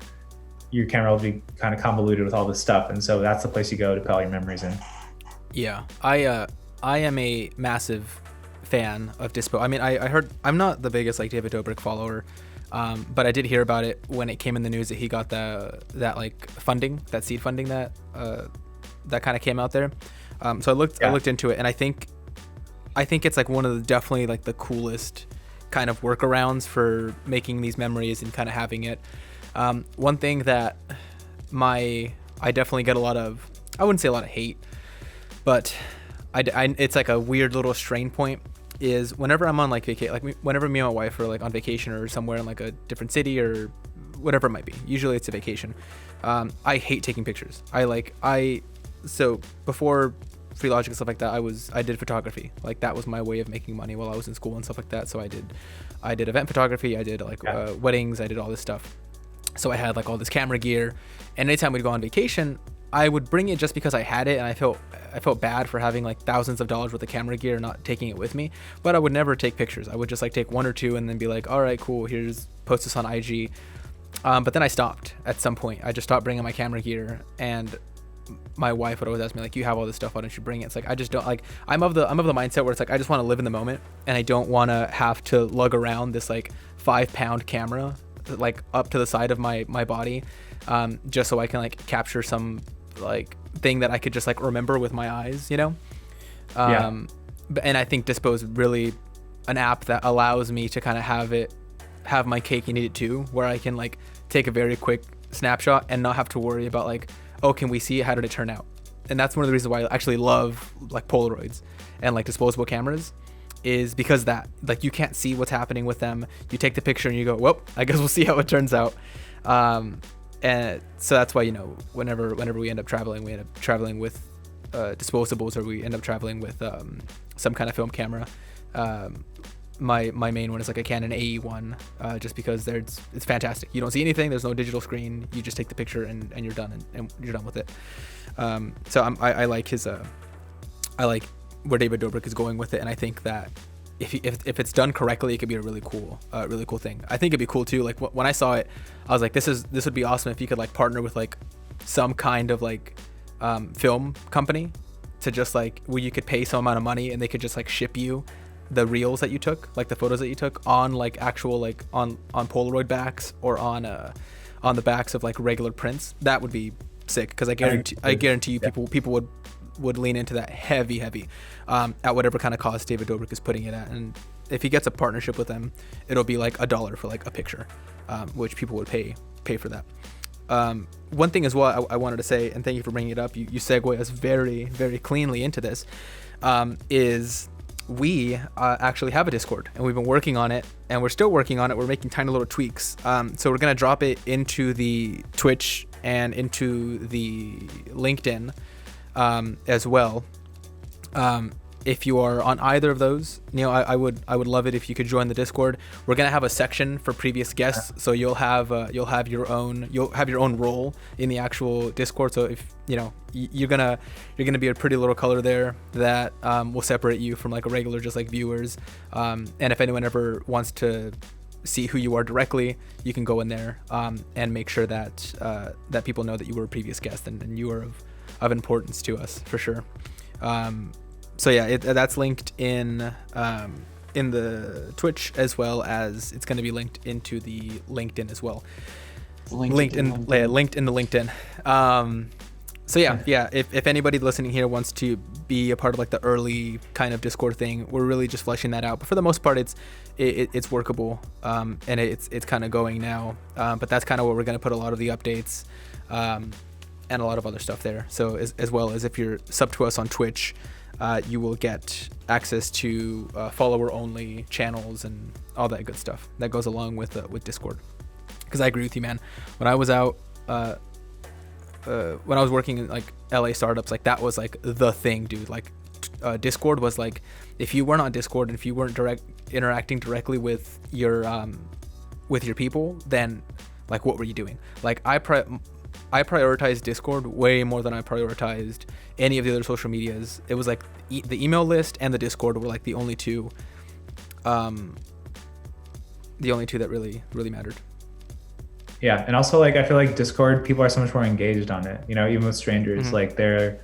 your camera roll to be kind of convoluted with all this stuff, and so that's the place you go to put all your memories in. Yeah, I am a massive fan of Dispo. I mean, I heard, I'm not the biggest like David Dobrik follower, but I did hear about it when it came in the news that he got that like funding, that seed funding that kind of came out there. So I looked into it, and I think it's like one of the definitely like the coolest kind of workarounds for making these memories and kind of having it. One thing that I definitely get a lot of, I wouldn't say a lot of hate, but it's like a weird little strain point, is whenever I'm on like vacation, like whenever me and my wife are like on vacation or somewhere in like a different city or whatever it might be, usually it's a vacation. I hate taking pictures. So before Free Logic and stuff like that, I did photography. Like that was my way of making money while I was in school and stuff like that. So I did event photography. I did like weddings. I did all this stuff. So I had like all this camera gear, and anytime we'd go on vacation, I would bring it just because I had it, and I felt bad for having like thousands of dollars worth of camera gear and not taking it with me. But I would never take pictures. I would just like take one or two and then be like, all right, cool, post this on IG. But then I stopped at some point. I just stopped bringing my camera gear, and my wife would always ask me like, you have all this stuff, why don't you bring it? It's like, I just don't, like, I'm of the mindset where it's like I just want to live in the moment, and I don't want to have to lug around this like 5-pound camera like up to the side of my body, just so I can like capture some like thing that I could just like remember with my eyes, you know. And I think Dispo is really an app that allows me to kind of have my cake and eat it too, where I can like take a very quick snapshot and not have to worry about like, oh, can we see it? How did it turn out? And that's one of the reasons why I actually love like Polaroids and like disposable cameras, is because that like you can't see what's happening with them. You take the picture and you go, well, I guess we'll see how it turns out. And so that's why, you know, whenever we end up traveling with disposables, or we end up traveling with some kind of film camera. My main one is like a Canon AE1, just because it's fantastic. You don't see anything. There's no digital screen. You just take the picture and you're done, and you're done with it. So I like I like where David Dobrik is going with it, and I think that if it's done correctly, it could be a really cool thing. I think it'd be cool too. Like when I saw it, I was like, this would be awesome if you could like partner with like some kind of like film company to just like where you could pay some amount of money and they could just like ship you the reels that you took, like the photos that you took on like actual like on Polaroid backs or on the backs of like regular prints. That would be sick, because I guarantee you people would lean into that heavy at whatever kind of cost David Dobrik is putting it at. And if he gets a partnership with them, it'll be like $1 for like a picture, which people would pay for that. One thing as well I wanted to say, and thank you for bringing it up, you segue us very, very cleanly into this, is we actually have a Discord, and we've been working on it, and we're still working on it. We're making tiny little tweaks. So we're going to drop it into the Twitch and into the LinkedIn as well. If you are on either of those, Neal, I would love it if you could join the Discord. We're gonna have a section for previous guests, so you'll have your own role in the actual Discord. So if you know you're gonna be a pretty little color there that will separate you from like a regular just like viewers. And if anyone ever wants to see who you are directly, you can go in there and make sure that people know that you were a previous guest and you are of importance to us for sure. So yeah, that's linked in the Twitch, as well as it's going to be linked into the LinkedIn as well. Linked in the LinkedIn. So yeah. If anybody listening here wants to be a part of like the early kind of Discord thing, we're really just fleshing that out. But for the most part, it's workable, and it's kind of going now. But that's kind of where we're going to put a lot of the updates, and a lot of other stuff there. So as well as if you're sub to us on Twitch, you will get access to follower-only channels and all that good stuff that goes along with Discord. Because I agree with you, man. When I was out, when I was working in like LA startups, like that was like the thing, dude. Like Discord was like, if you weren't on Discord and if you weren't interacting directly with your people, then like what were you doing? Like I prioritized Discord way more than I prioritized any of the other social medias. It was like the email list and the Discord were like the only two that really mattered. Yeah, and also like I feel like Discord, people are so much more engaged on it. You know, even with strangers, like they're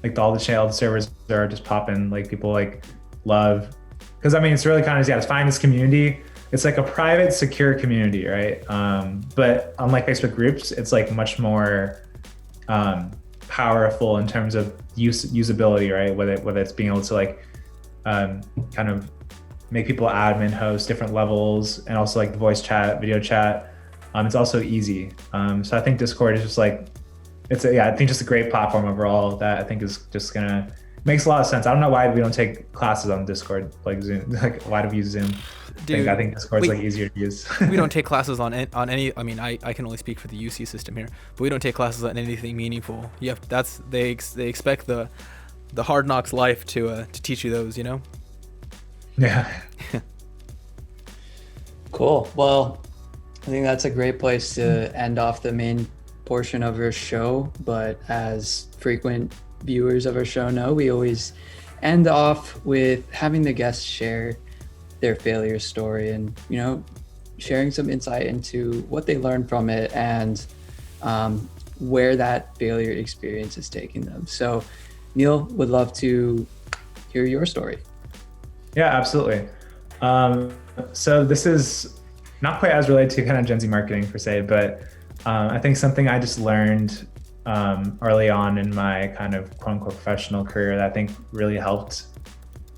like all the servers are just popping. Like people like love, because I mean it's really kind of it's finding this community. It's like a private, secure community, right? But unlike Facebook groups, it's like much more powerful in terms of usability, right? Whether it's being able to like kind of make people admin, host different levels, and also like voice chat, video chat. It's also easy. So I think Discord is just like, I think just a great platform overall that I think is just makes a lot of sense. I don't know why we don't take classes on Discord, like Zoom. Like why do we use Zoom? Dude, I think Discord's like easier to use. We don't take classes on any. I mean, I can only speak for the UC system here, but we don't take classes on anything meaningful. They expect the hard knocks life to teach you those, you know. Yeah. Cool. Well, I think that's a great place to end off the main portion of our show. But as frequent viewers of our show know, we always end off with having the guests share their failure story and, you know, sharing some insight into what they learned from it and where that failure experience is taking them. So Neal, would love to hear your story. Yeah, absolutely. So this is not quite as related to kind of Gen Z marketing per se, but I think something I just learned early on in my kind of quote unquote professional career that I think really helped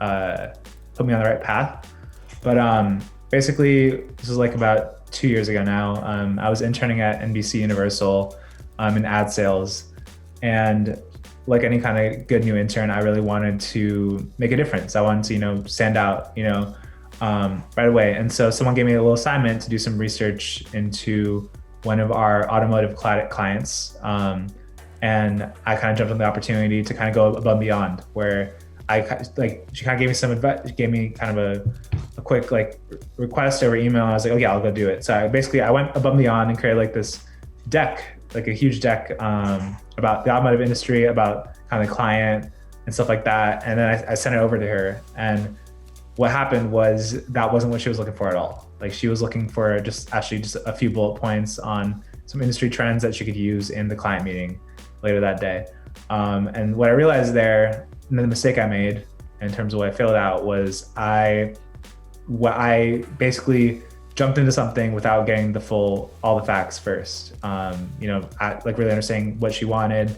put me on the right path. But basically, this was like about 2 years ago now. I was interning at NBC Universal in ad sales, and like any kind of good new intern, I really wanted to make a difference. I wanted to, you know, stand out, you know, right away. And so someone gave me a little assignment to do some research into one of our automotive clients. And I kind of jumped on the opportunity to kind of go above and beyond, where she kind of gave me some advice, gave me kind of a quick like request over email. And I was like, okay, I'll go do it. So I went above and beyond and created like this deck, like a huge deck about the automotive industry, about kind of the client and stuff like that. And then I sent it over to her. And what happened was that wasn't what she was looking for at all. Like she was looking for just a few bullet points on some industry trends that she could use in the client meeting later that day. And what I realized there, and the mistake I made in terms of what I filled out, was I basically jumped into something without getting all the facts first. Like really understanding what she wanted,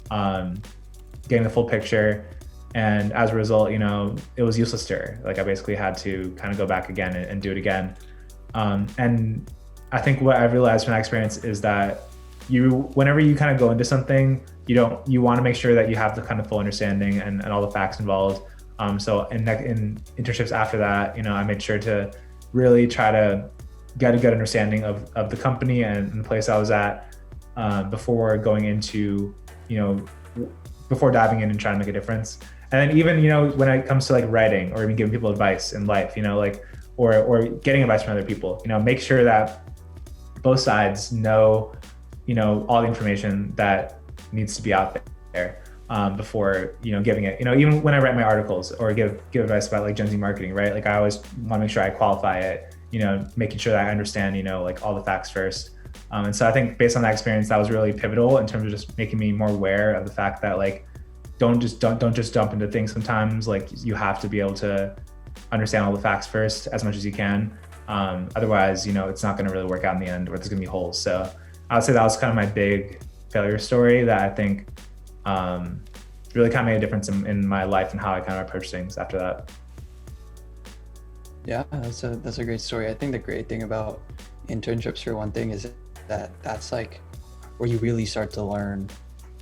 getting the full picture. And as a result, you know, it was useless to her. Like I basically had to kind of go back again and do it again. And I think what I've realized from that experience is that whenever you kind of go into something, you want to make sure that you have the kind of full understanding and all the facts involved. So in internships after that, you know, I made sure to really try to get a good understanding of the company and the place I was at before going into, you know, before diving in and trying to make a difference. And then even, you know, when it comes to like writing or even giving people advice in life, you know, like, or getting advice from other people, you know, make sure that both sides know, you know, all the information that needs to be out there before, you know, giving it. You know, even when I write my articles or give advice about like Gen Z marketing, right? Like I always want to make sure I qualify it, you know, making sure that I understand, you know, like all the facts first. And so I think based on that experience, that was really pivotal in terms of just making me more aware of the fact that like, don't just jump into things sometimes. Like you have to be able to understand all the facts first as much as you can. Otherwise, you know, it's not going to really work out in the end, or there's going to be holes. So I would say that was kind of my big failure story that I think really kind of made a difference in my life and how I kind of approach things after that. Yeah, that's a great story. I think the great thing about internships, for one thing, is that's like where you really start to learn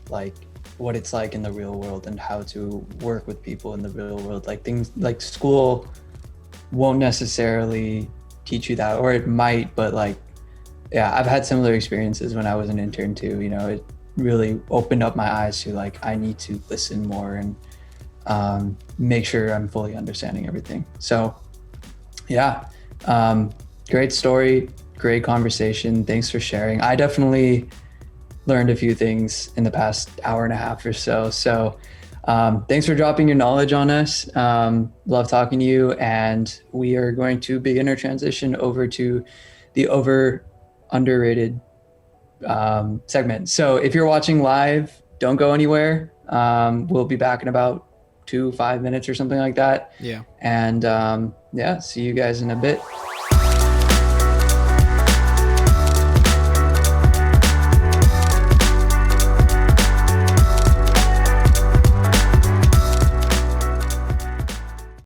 like what it's like in the real world and how to work with people in the real world. Like things like school won't necessarily teach you that, or it might, but like, yeah, I've had similar experiences when I was an intern too. You know, it really opened up my eyes to like, I need to listen more and make sure I'm fully understanding everything. So yeah, great story, great conversation. Thanks for sharing. I definitely learned a few things in the past hour and a half or so. So thanks for dropping your knowledge on us. Love talking to you. And we are going to begin our transition over to the underrated segment. So if you're watching live, don't go anywhere. We'll be back in about 5 minutes or something like that. Yeah. And yeah, see you guys in a bit.